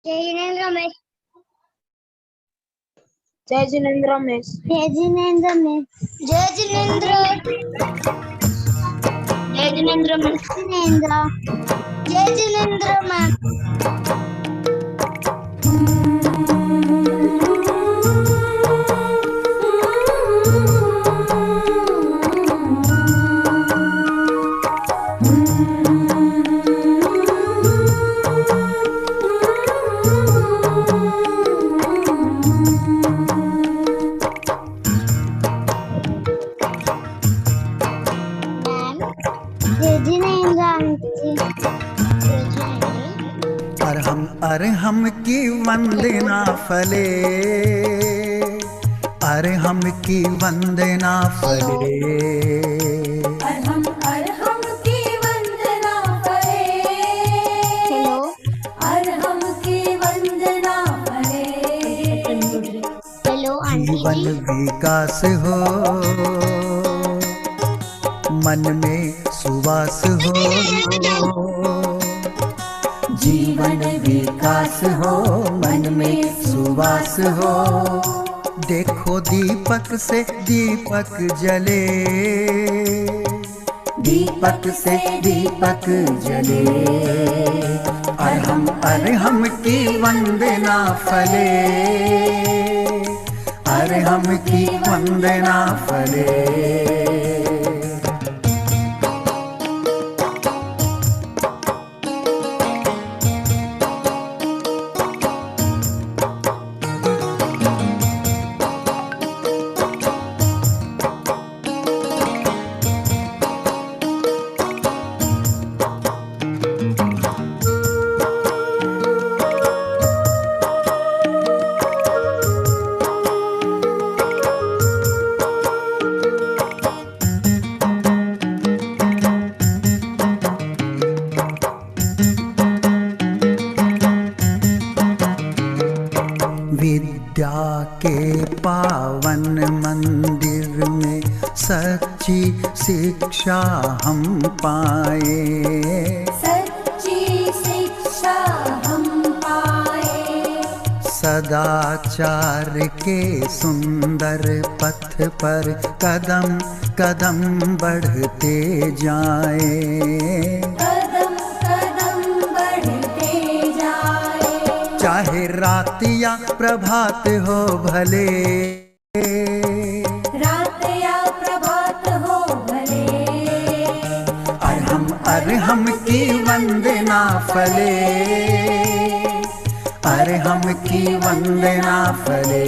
जय जिनेन्द्र रमेश। जय जिनेन्द्र रमेश। जय जिनेन्द्र रमेश। जय जिनेन्द्र। जय जिनेन्द्र रमेश। जिनेन्द्र। जय जिनेन्द्र मैम। अरहम की वंदना फले, अरहम की वंदना फले, अरहम की वंदना फले। हेलो। अरहम की वंदना फले। हेलो आंटी जीवन जी। विकास हो, मन में सुवास हो, जीवन विकास हो, मन में सुवास हो। देखो दीपक से दीपक जले, दीपक से दीपक जले। अरहम की वंदना फले, अरहम की वंदना फले। विद्या के पावन मंदिर में सच्ची शिक्षा हम पाए, सच्ची शिक्षा हम पाए। सदाचार के सुंदर पथ पर कदम कदम बढ़ते जाए, कदम कदम बढ़ते जाए। चाहे रात या प्रभात हो भले, रात या प्रभात हो भले। अरहम की वंदना फले, अरहम की वंदना फले।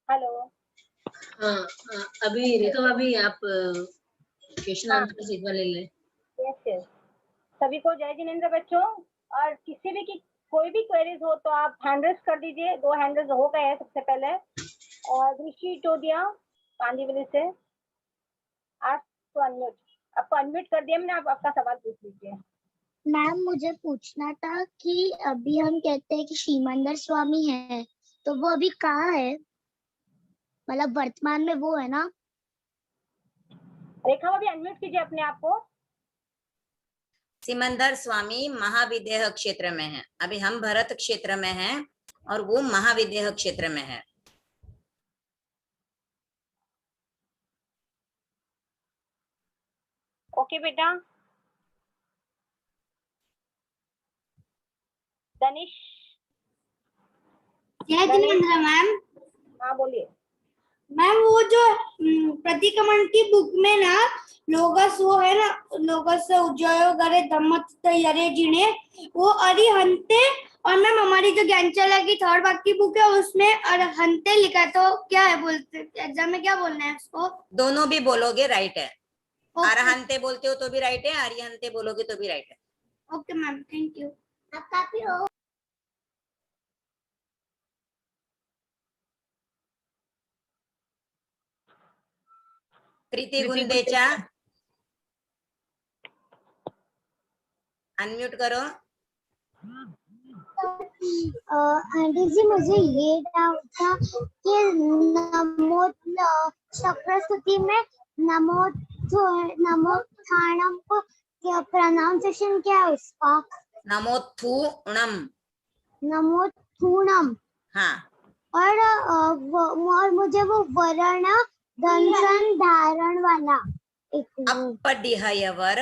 हेलो। हाँ, अभी रेखा भाभी आप क्वेश्चन आंसर सीखवा ले लें। यस। सभी को जय जिनेन्द्र बच्चों। और किसी भी की कोई भी क्वेरीज हो तो आप हैंड रेज कर दीजिए। 2 हैंड रेज हो गए हैं सबसे पहले। और ऋषि टोडिया कांदीवली से आपको अनम्यूट, आपको अनम्यूट कर दिया मैंने। आप आपका सवाल पूछ लीजिए। मैम मुझे पूछना था कि अभी हम कहते हैं कि श्रीमंदर स्वामी है, तो वो अभी कहाँ है? मतलब वर्तमान में वो है ना? रेखा भाभी अनम्यूट कीजिए अपने आप को। सिमंदर स्वामी महाविदेह क्षेत्र में है। अभी हम भरत क्षेत्र में हैं और वो महाविदेह क्षेत्र में है। ओके बेटा। दनिश। जय जिनेन्द्र मैम। हाँ बोलिए। मैम वो जो प्रतिक्रमण की बुक में ना लोगस वो है ना, लोगस उज्जयो गरे धम्मत यरे जिने, वो अरिहंते। और मैम हमारी जो ज्ञानचला की 3rd भाग की बुक है उसमें अरहंते लिखा है, तो क्या है बोलते एग्जाम में क्या बोलना है उसको? दोनों भी बोलोगे राइट है। अरहंते बोलते हो तो भी राइट है, अरिहंते बोलोगे तो भी राइट है। Okay ma'am, thank you. आप काफी हो। प्रीति गुंदेचा अनम्यूट करो। आंटी जी मुझे ये डाउट था कि नमो चक्रस्तुति में नमोत्थानम को क्या प्रोनाउंसिएशन क्या है उसका? नमोत्थूणम। नमोत्थूणम। हाँ, और मुझे वो वर्ण दंसन धारण वाला एक अपडिहयवर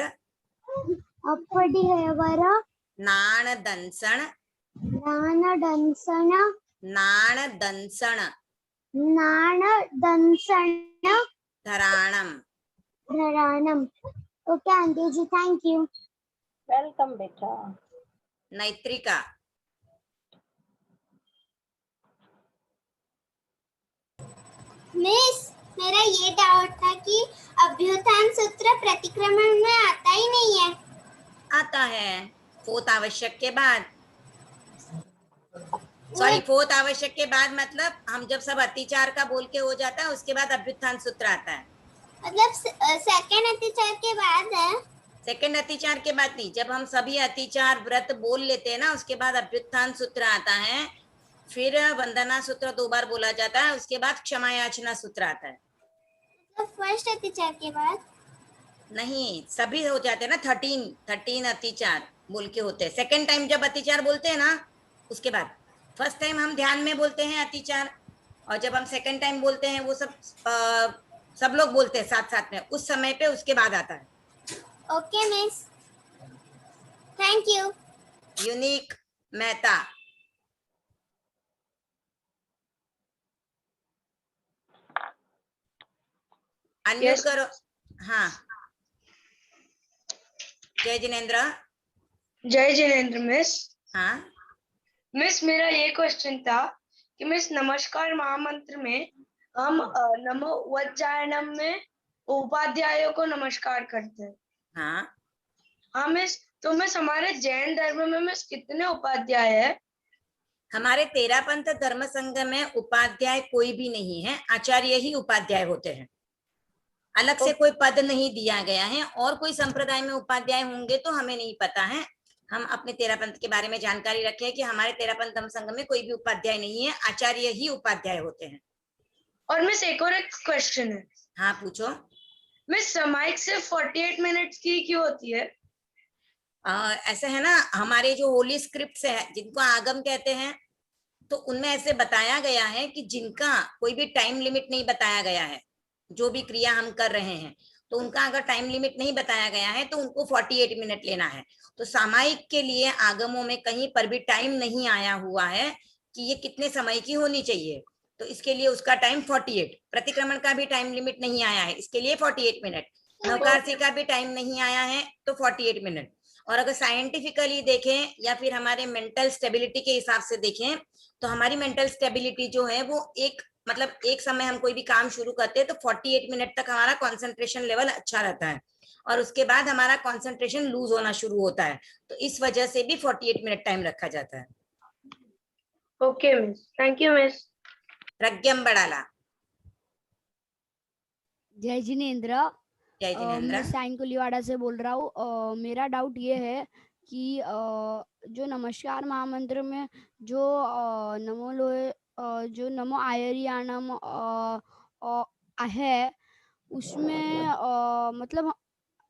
अपडिहयवर नाण दंसण नान दंसण धराणम। धराणम। Okay aunty ji, thank you. Welcome बेटा। नैत्रिका। मिस, मेरा ये डाउट था कि अभ्युत्थान सूत्र प्रतिक्रमण में आता ही नहीं है। आता है फोर्थ आवश्यक के बाद। सॉरी, फोर्थ आवश्यक के बाद मतलब हम जब सब अतिचार का बोल के हो जाता है उसके बाद अभ्युत्थान सूत्र आता है। मतलब सेकंड अतिचार के बाद है। सेकंड अतिचार के बाद नहीं, जब हम सभी अतिचार व्रत बोल लेते हैं ना उसके बाद अभ्युत्थान सूत्र आता है, फिर वंदना सूत्र 2 बार बोला जाता है, उसके बाद क्षमा याचना सूत्र आता है। तो फर्स्ट अतिचार के बाद नहीं, सभी हो जाते हैं ना, 13 अतिचार बोल के होते हैं। सेकंड टाइम जब अतिचार बोलते हैं ना उसके बाद, फर्स्ट टाइम हम ध्यान में बोलते हैं अतिचार, और जब हम सेकंड टाइम बोलते हैं वो सब लोग बोलते हैं साथ साथ में, उस समय पे उसके बाद आता है। Okay miss, thank you. Unique Mehta. Unmute करो। हाँ, जय जिनेन्द्र। जय जिनेन्द्र मिस। हाँ मिस, मेरा ये क्वेश्चन था कि मिस नमस्कार महामंत्र में हम नमो उच्चारणम में उपाध्यायों को नमस्कार करते हैं। हाँ हाँ मिस, तो मिस हमारे जैन धर्म में मिस कितने उपाध्याय है? हमारे तेरापंथ धर्म संघ में उपाध्याय कोई भी नहीं है, आचार्य ही उपाध्याय होते हैं। अलग से कोई पद नहीं दिया गया है, और कोई संप्रदाय में उपाध्याय होंगे तो हमें नहीं पता है। हम अपने तेरापंथ के बारे में जानकारी रखें कि हमारे तेरापंथ धर्म संघ में कोई भी उपाध्याय नहीं है, आचार्य ही उपाध्याय होते हैं। और मिस एक और एक क्वेश्चन है। हाँ पूछो। मिस समाइक सिर्फ 48 मिनट्स की क्यों होती है? ऐसे है ना, हमारे जो होली स्क्रिप्ट्स है जिनको आगम कहते हैं, तो उनमें ऐसे बताया गया है कि जिनका कोई भी टाइम लिमिट नहीं बताया गया है, जो भी क्रिया हम कर रहे हैं तो उनका अगर टाइम लिमिट नहीं बताया गया है तो उनको 48 मिनट लेना है। तो सामायिक के लिए आगमों में कहीं पर भी टाइम नहीं आया हुआ है कि ये कितने समय की होनी चाहिए, तो इसके लिए उसका टाइम 48। प्रतिक्रमण का भी टाइम लिमिट नहीं आया है, इसके लिए 48 मिनट। नवकारसी का भी टाइम नहीं आया है तो 48 मिनट। और अगर साइंटिफिकली देखें या फिर हमारे मेंटल स्टेबिलिटी के हिसाब से देखें तो हमारी मेंटल स्टेबिलिटी जो है वो एक समय हम कोई भी काम शुरू करते हैं तो 48 मिनट तक हमारा कंसंट्रेशन लेवल अच्छा रहता है, और उसके बाद हमारा कंसंट्रेशन लूज होना शुरू होता है, तो इस वजह से भी 48 मिनट टाइम रखा जाता है। Okay miss, thank you miss. Pragyam Badala. जय जिनेन्द्र। जय जिनेन्द्र। मैं साइन कुलीवाड़ा से बोल रहा हूँ। मेरा डाउट ये है कि जो नमस्कार महामंत्र में जो नमो लोहे जो नमो आयरियाणम है, उसमें मतलब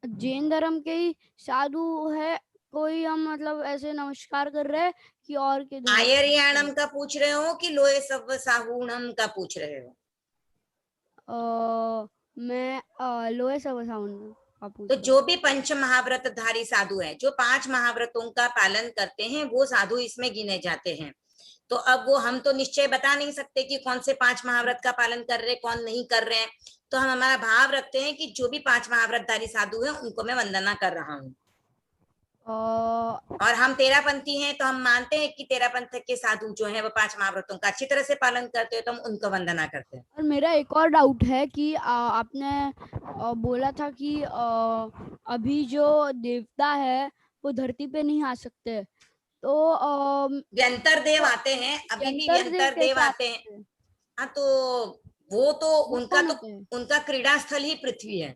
जैन धर्म के ही साधु है कोई, हम मतलब ऐसे नमस्कार कर रहे हैं कि और के आयरियाणम का पूछ रहे हो कि लोहे सव साहूणम का पूछ रहे हो? मैं लोहे सव साहूणम का पूछ तो रही हूँ। जो भी पंच महाव्रतधारी साधु है, जो 5 महाव्रतों का पालन करते हैं, वो साधु इसमें गिने जाते हैं। तो अब वो हम तो निश्चय बता नहीं सकते कि कौन से 5 महाव्रत का पालन कर रहे, कौन नहीं कर रहे हैं, तो हम हमारा भाव रखते हैं कि जो भी 5 महाव्रतधारी साधु हैं उनको मैं वंदना कर रहा हूँ। और हम तेरापंथी हैं तो हम मानते हैं कि तेरापंथ के साधु जो हैं वो 5 महाव्रतों का अच्छी तरह से पालन करते हैं, तो हम उनको वंदना करते हैं। और मेरा एक और डाउट है कि आपने बोला था कि अभी जो देवता है वो धरती पे नहीं आ सकते, तो व्यंतर देव आते हैं, अभी भी व्यंतर देव आते हैं। हाँ, तो वो तो उनका क्रीड़ा स्थल ही पृथ्वी है।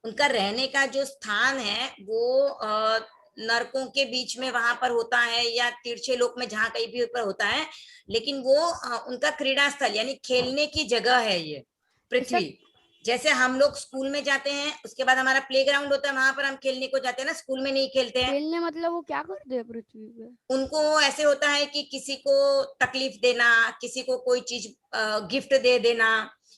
उनका रहने का जो स्थान है वो नरकों के बीच में वहां पर होता है या तिरछे लोक में जहाँ कहीं भी पर होता है, लेकिन वो उनका क्रीड़ा स्थल यानी खेलने की जगह है ये पृथ्वी। जैसे हम लोग स्कूल में जाते हैं, उसके बाद हमारा प्लेग्राउंड होता है, वहां पर हम खेलने को जाते हैं ना, स्कूल में नहीं खेलते हैं। खेलने मतलब वो क्या करते हैं पृथ्वी पे? उनको ऐसे होता है कि किसी को तकलीफ देना, किसी को कोई चीज गिफ्ट दे देना,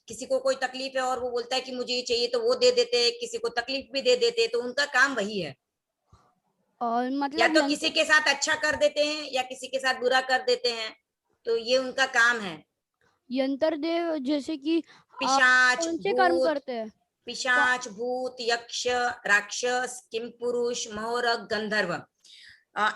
किसी को कोई तकलीफ है और वो बोलता है कि मुझे ये चाहिए तो वो दे देते हैं, किसी को तकलीफ भी दे देते हैं, तो उनका काम वही है। और या मतलब तो किसी के साथ अच्छा कर देते हैं या किसी के साथ बुरा कर देते हैं, तो ये उनका काम है। यंत्र देव जैसे कि पिशाच, कौन से कर्म भूत, करते हैं? पिशाच, भूत, यक्ष, राक्षस, किम पुरुष, मोहरक, गंधर्व।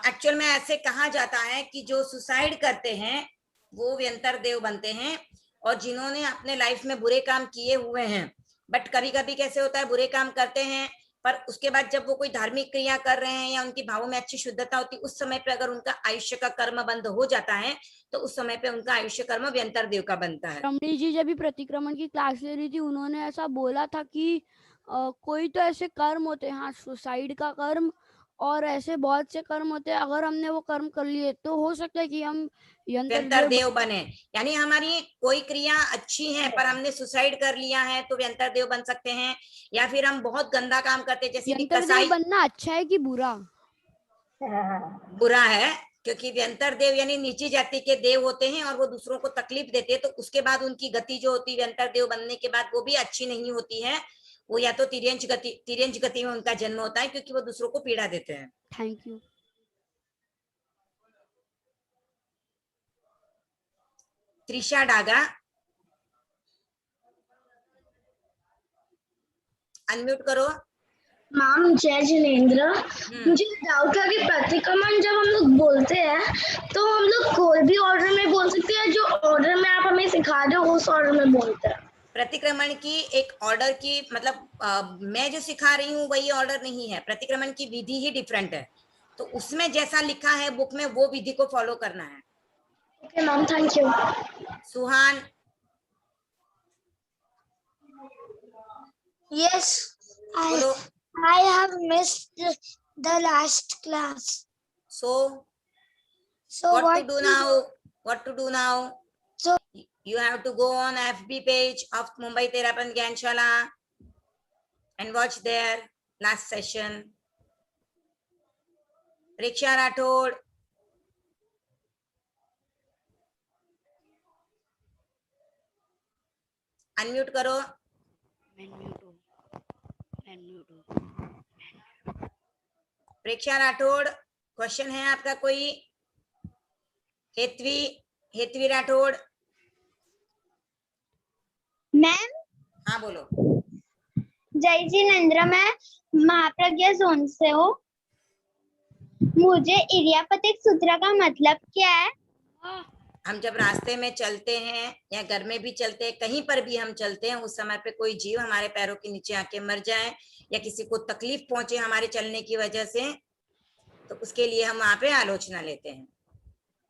एक्चुअल में ऐसे कहा जाता है कि जो सुसाइड करते हैं वो व्यंतर देव बनते हैं, और जिन्होंने अपने लाइफ में बुरे काम किए हुए हैं, बट कभी कभी कैसे होता है बुरे काम करते हैं पर उसके बाद जब वो कोई धार्मिक क्रिया कर रहे हैं या उनकी भावों में अच्छी शुद्धता होती है, उस समय पे अगर उनका आयुष्य का कर्म बंद हो जाता है तो उस समय पे उनका आयुष्य कर्म व्यंतर देव का बनता है। रमणी जी जब भी प्रतिक्रमण की क्लास ले रही थी, उन्होंने ऐसा बोला था कि कोई तो ऐसे कर्म होते हैं, हाँ, सुसाइड का कर्म और ऐसे बहुत से कर्म होते हैं, अगर हमने वो कर्म कर लिए तो हो सकता है कि हम यंत्र व्यंतर देव देव बने। यानी हमारी कोई क्रिया अच्छी है पर हमने सुसाइड कर लिया है तो व्यंतर देव बन सकते हैं, या फिर हम बहुत गंदा काम करते हैं, जैसे कि यंत्र देव कसाई। बनना अच्छा है कि बुरा? बुरा है, क्योंकि व्यंतर देव यानी नीची जाति के देव होते हैं और वो दूसरों को तकलीफ देते हैं, तो उसके बाद उनकी गति जो होती है व्यंतर देव बनने के बाद वो भी अच्छी नहीं होती है। वो या तो तिर्यंच गति में उनका जन्म होता है क्योंकि वो दूसरों को पीड़ा देते हैं। Thank you. Trisha Daga, unmute करो। मैम जय जिनेन्द्र, मुझे डाउट था कि प्रतिक्रमण जब हम लोग बोलते हैं तो हम लोग कोई भी ऑर्डर में बोल सकते हैं, जो ऑर्डर में आप हमें सिखा रहे हो उस ऑर्डर में बोलते हैं? प्रतिक्रमण की एक ऑर्डर की मतलब मैं जो सिखा रही हूँ वही ऑर्डर नहीं है, प्रतिक्रमण की विधि ही डिफरेंट है, तो उसमें जैसा लिखा है बुक में वो विधि को फॉलो करना है। Okay ma'am, thank you. Suhan, Yes, बोलो। I have missed the last class. So So what to what? do now? What to do now? So You have to go on FB page of Mumbai Therapan Gyanshala and watch their last session. Riksha Rathod, unmute करो। प्रेक्षा Rathore, question है आपका कोई? Hetvi Rathore, ma'am, हाँ बोलो। जय जिनेन्द्र, मैं Mahapragya zone से हूँ। मुझे इरियापतिक सूत्र का मतलब क्या है? हम जब रास्ते में चलते हैं या घर में भी चलते हैं, कहीं पर भी हम चलते हैं, उस समय पे कोई जीव हमारे पैरों के नीचे आके मर जाए या किसी को तकलीफ पहुंचे हमारे चलने की वजह से, तो उसके लिए हम वहां पे आलोचना लेते हैं।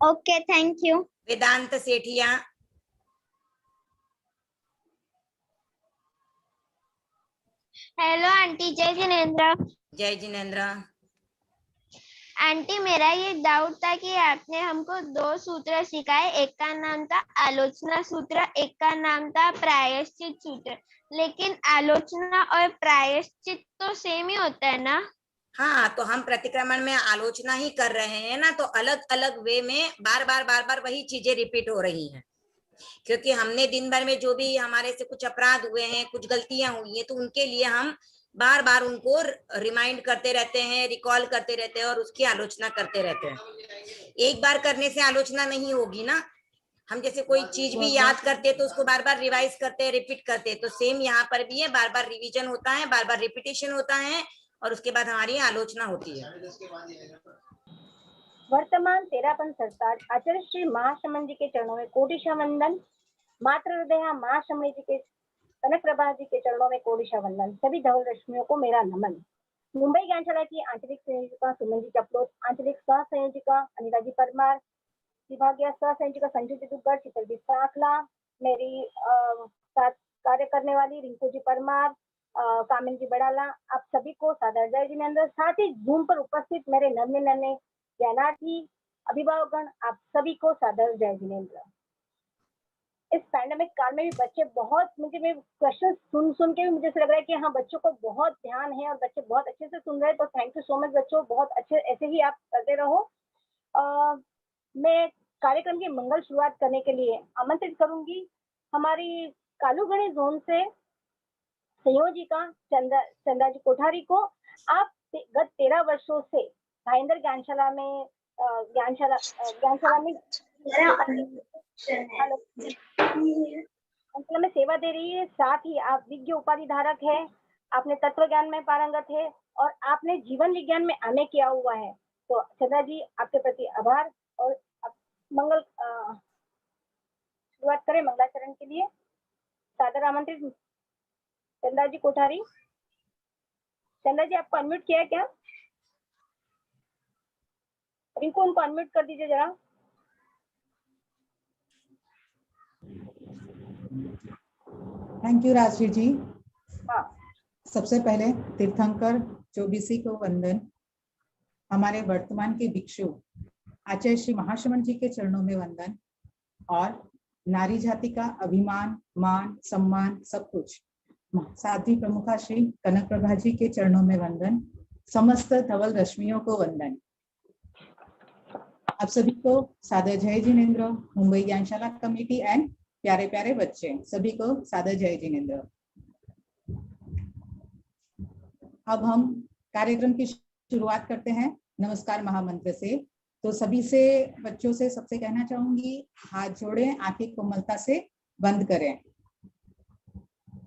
Okay, thank you. Vedant Sethia, hello aunty, Jai Jinendra. जय जिनेन्द्र। आंटी, मेरा ये डाउट था कि आपने हमको 2 सूत्र सिखाए, एक का नाम था आलोचना सूत्र, एक का नाम था प्रायश्चित सूत्र, लेकिन आलोचना और प्रायश्चित तो सेम ही होता है ना? हाँ, तो हम प्रतिक्रमण में आलोचना ही कर रहे हैं ना, तो अलग अलग वे में बार बार वही चीजें रिपीट हो रही हैं, क्योंकि हमने दिन भर में जो भी हमारे से कुछ अपराध हुए हैं, कुछ गलतियां हुई हैं, तो उनके लिए हम बार बार उनको रिमाइंड करते रहते हैं, रिकॉल करते रहते हैं और उसकी आलोचना करते रहते हैं। एक बार करने से आलोचना नहीं होगी ना। हम जैसे कोई चीज भी याद करते हैं तो उसको बार बार रिवाइज करते हैं, रिपीट करते हैं, तो सेम यहाँ पर भी है, बार बार रिवीजन होता है, बार बार रिपीटेशन होता है और उसके बाद हमारी आलोचना होती है। वर्तमान तेरापन सरताज आचार्य श्री महाश्रमण जी के चरणों में कोटिशा वंदन। मातृ हृदय महाश्रमणी जी के कनक प्रभा जी के चरणों में कोटिशा वंदन। सभी धवल रश्मियों को मेरा नमन। मुंबई ज्ञानशाला की आंचलिक संयोजिका सुमन जी चपलोत, आंचलिक सह संयोजिका अनिता जी परमार, विभागीय सह संयोजिका संजू जी दुग्गड़, चित्रजीत साखला, मेरी साथ कार्य करने वाली रिंकू जी परमार, कामिनी जी बड़ाला, आप सभी को सादर जय जिनेंद्र। साथ ही जूम पर उपस्थित मेरे नन्हे नन्हे ज्ञानार्थी अभिभावकगण, आप सभी को सादर जय जिनेंद्र। इस पैंडेमिक काल में भी बच्चे बहुत, मुझे क्वेश्चन सुन के भी मुझे ऐसा लग रहा है कि हाँ, बच्चों को बहुत ध्यान है और बच्चे बहुत अच्छे से सुन रहे हैं। तो थैंक यू सो मच बच्चों, बहुत अच्छे, ऐसे ही आप करते रहो। मैं कार्यक्रम की मंगल शुरुआत करने के लिए आमंत्रित करूंगी हमारी कालूगणी जोन से संयोजिका चंदा जी कोठारी को। आप गत 13 वर्षों से भाईंदर ज्ञानशाला में सेवा दे रही है। साथ ही आप विज्ञ उपाधि धारक है, आपने तत्व ज्ञान में पारंगत है और आपने जीवन विज्ञान में एमए किया हुआ है। तो चंदा जी, आपके प्रति आभार। और मंगल शुरुआत करें मंगलाचरण के लिए। सादर आमंत्रित चंदा जी कोठारी। चंदा जी, आपको अनम्यूट किया है क्या? इनको उनको अनम्यूट कर दीजिए जरा। थैंक यू राजश्री जी। हाँ, सबसे पहले तीर्थंकर चौबीसी को वंदन। हमारे वर्तमान के भिक्षु आचार्य श्री महाश्रमण जी के चरणों में वंदन। और नारी जाति का अभिमान, मान, सम्मान सब कुछ साध्वी प्रमुखा श्री कनक प्रभा जी के चरणों में वंदन। समस्त धवल रश्मियों को वंदन। आप सभी को सादर जय जिनेंद्र। मुंबई ज्ञानशाला कमेटी एंड प्यारे प्यारे बच्चे सभी को सादर जय जिनेंद्र। अब हम कार्यक्रम की शुरुआत करते हैं नमस्कार महामंत्र से। तो सभी से, बच्चों से सबसे कहना चाहूंगी, हाथ जोड़ें, आंखें कोमलता से बंद करें।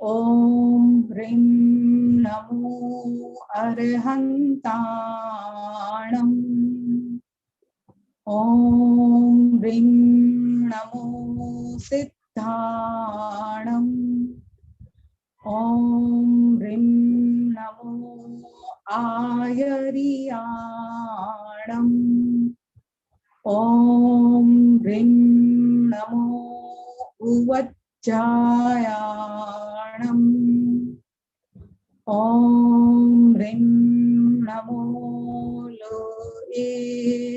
ओम ह्रीं नमो अरहंताणं। ओम ह्रीं नमो सिद्धाणं। ओम ह्रीं नमो आयर्याणं। ओम ह्रीं नमो उवज्जायाणं। ओम ह्रीं नमो लोए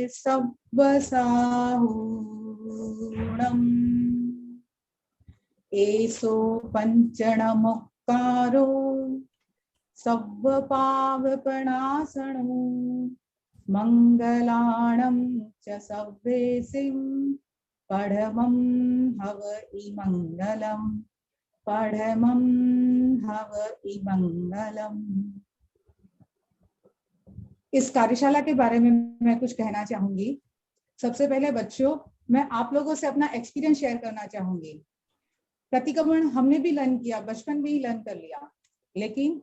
सव्वसाहूणम्। एसो पंचणमुक्कारो सव्वपावपणासनो। मंगलाणं च सव्वेसिं पढमं हव इमंगलम्। पढमं हव इमंगलम्। इस कार्यशाला के बारे में मैं कुछ कहना चाहूंगी। सबसे पहले बच्चों, मैं आप लोगों से अपना एक्सपीरियंस शेयर करना चाहूंगी। प्रतिक्रमण हमने भी लर्न किया, बचपन में ही लर्न कर लिया, लेकिन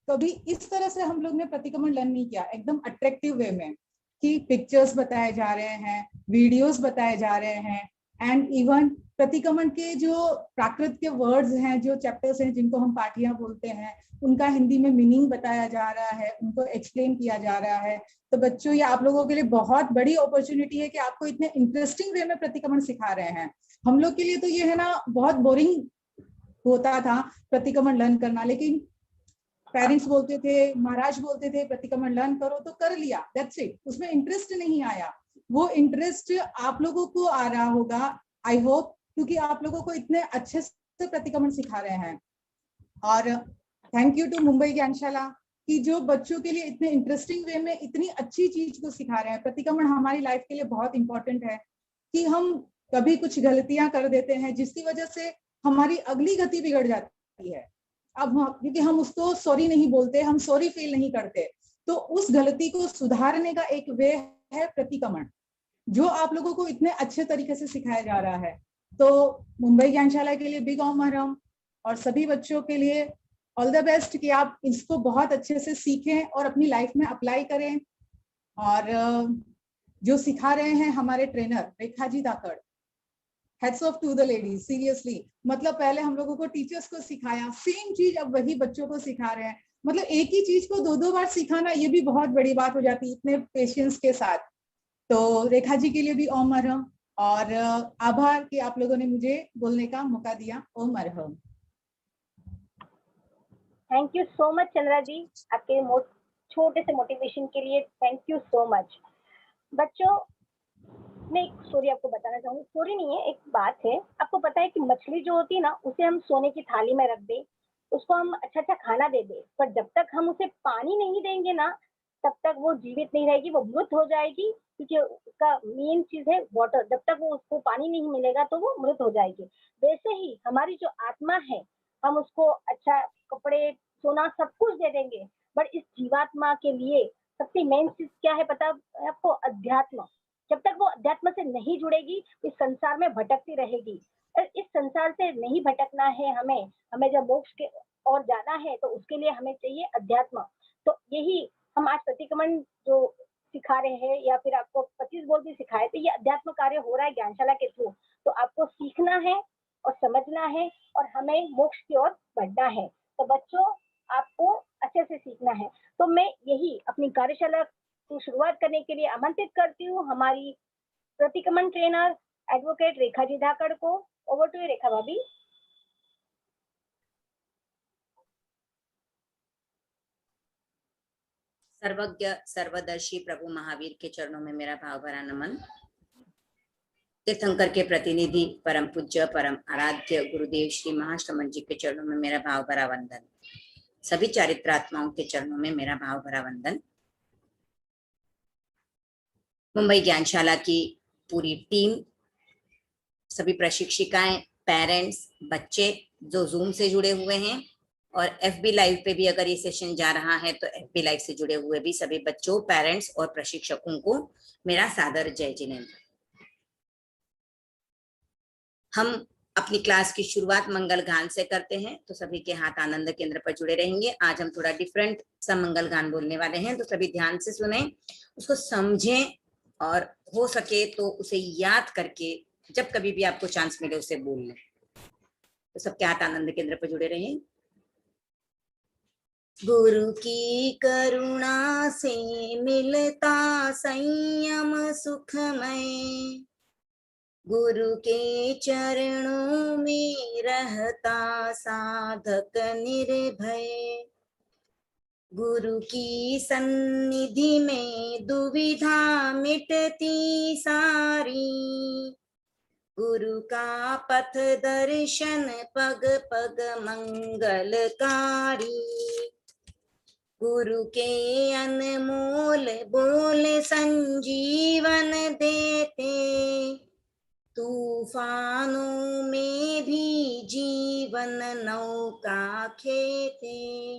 कभी इस तरह से हम लोग ने प्रतिक्रमण लर्न नहीं किया एकदम अट्रैक्टिव वे में, कि पिक्चर्स बताए जा रहे हैं, वीडियोस बताए जा रहे हैं, एंड इवन प्रतिक्रमण के जो प्राकृत के वर्ड्स हैं, जो चैप्टर्स हैं जिनको हम पाठियां बोलते हैं, उनका हिंदी में मीनिंग बताया जा रहा है, उनको एक्सप्लेन किया जा रहा है। तो बच्चों, ये आप लोगों के लिए बहुत बड़ी अपॉर्चुनिटी है कि आपको इतने इंटरेस्टिंग वे में प्रतिक्रमण सिखा रहे हैं। हम लोग के लिए तो ये है ना, बहुत बोरिंग होता था प्रतिक्रमण लर्न करना, लेकिन पेरेंट्स बोलते थे, महाराज बोलते थे प्रतिक्रमण लर्न करो, तो कर लिया, दैट्स इट। उसमें इंटरेस्ट नहीं आया। वो इंटरेस्ट आप लोगों को आ रहा होगा, आई होप, क्योंकि आप लोगों को इतने अच्छे से प्रतिक्रमण सिखा रहे हैं। और थैंक यू टू मुंबई ज्ञानशाला कि जो बच्चों के लिए इतने इंटरेस्टिंग वे में इतनी अच्छी चीज को सिखा रहे हैं। प्रतिक्रमण हमारी लाइफ के लिए बहुत इंपॉर्टेंट है कि हम कभी कुछ गलतियां कर देते हैं जिसकी वजह से हमारी अगली गति बिगड़ जाती है। अब क्योंकि हम उसको सॉरी नहीं बोलते, हम सॉरी फील नहीं करते, तो उस गलती को सुधारने का एक वे है प्रतिक्रमण, जो आप लोगों को इतने अच्छे तरीके से सिखाया जा रहा है। तो मुंबई ज्ञानशाला के लिए बिग ओमहरम, और सभी बच्चों के लिए ऑल द बेस्ट कि आप इसको बहुत अच्छे से सीखें और अपनी लाइफ में अप्लाई करें। और जो सिखा रहे हैं हमारे trainer Rekha ji Dhakad, heads off to the ladies, seriously. मतलब पहले हम लोगों को टीचर्स को सिखाया, सेम चीज अब वही बच्चों को सिखा रहे हैं। मतलब एक ही चीज को 2-2 बार सिखाना, ये भी बहुत बड़ी बात हो जाती है इतने पेशेंस के साथ। तो रेखा जी के लिए भी ओम अरहम, और आभार कि आप लोगों ने मुझे बोलने का मौका दिया। ओम अरहम। Thank you so much Chandra ji, आपके छोटे से मोटिवेशन के लिए थैंक यू सो मच। बच्चों, मैं एक स्टोरी आपको बताना चाहूंगी। स्टोरी नहीं है, एक बात है। आपको पता है कि मछली जो होती है ना, उसे हम सोने की थाली में रख दे, उसको हम अच्छा अच्छा खाना दे दे, पर जब तक हम उसे पानी नहीं देंगे ना, तब तक वो जीवित नहीं रहेगी, वो मृत हो जाएगी, क्योंकि उसका मेन चीज है वाटर। जब तक वो उसको पानी नहीं मिलेगा तो वो मृत हो जाएगी। वैसे ही हमारी जो आत्मा है, हम उसको अच्छा कपड़े, सोना, सब कुछ दे देंगे, बट इस जीवात्मा के लिए सबसे मेन चीज क्या है पता है आपको? अध्यात्म। जब तक वो अध्यात्म से नहीं जुड़ेगी, इस संसार में भटकती रहेगी। इस संसार से नहीं भटकना है हमें जब मोक्ष के और जाना है, तो उसके लिए हमें चाहिए अध्यात्म। तो यही हम आज प्रतिक्रमण जो सिखा रहे हैं, या फिर आपको 25 बोल भी सिखाए, तो ये अध्यात्म कार्य हो रहा है ज्ञानशाला के थ्रू। तो आपको सीखना है और समझना है, और हमें मोक्ष की ओर बढ़ना है। तो बच्चों, आपको अच्छे से सीखना है। तो मैं यही अपनी कार्यशाला की शुरुआत करने के लिए आमंत्रित करती हूँ हमारी प्रतिक्रमण ट्रेनर एडवोकेट रेखा जी धाकड़ को। ओवर टू यू रेखा भाभी। सर्वज्ञ सर्वदर्शी प्रभु महावीर के चरणों में मेरा भाव भरा नमन। तीर्थंकर के प्रतिनिधि परम पूज्य परम आराध्य गुरुदेव श्री महाश्रमण जी के चरणों में मेरा भाव भरा वंदन। सभी चारित्रात्माओं के चरणों में मेरा भाव भरा वंदन। मुंबई ज्ञानशाला की पूरी टीम, सभी प्रशिक्षिकाएं, पेरेंट्स, बच्चे जो जूम से जुड़े हुए हैं, और FB लाइव पे भी अगर ये सेशन जा रहा है तो FB लाइव से जुड़े हुए भी सभी बच्चों, पेरेंट्स और प्रशिक्षकों को मेरा सादर जय जिनेंद्र। हम अपनी क्लास की शुरुआत मंगल गान से करते हैं, तो सभी के हाथ आनंद केंद्र पर जुड़े रहेंगे। आज हम थोड़ा डिफरेंट सा मंगल गान बोलने वाले हैं, तो सभी ध्यान से सुने, उसको समझें, और हो सके तो उसे याद करके जब कभी भी आपको चांस मिले उसे बोल लें। तो सबके हाथ आनंद केंद्र पर जुड़े रहें। गुरु की करुणा से मिलता संयम सुखमय, गुरु के चरणों में रहता साधक निर्भय, गुरु की सन्निधि में दुविधा मिटती सारी, गुरु का पथ दर्शन पग पग मंगलकारी, गुरु के अनमोल बोल संजीवन देते, तूफानों में भी जीवन नौका खेते,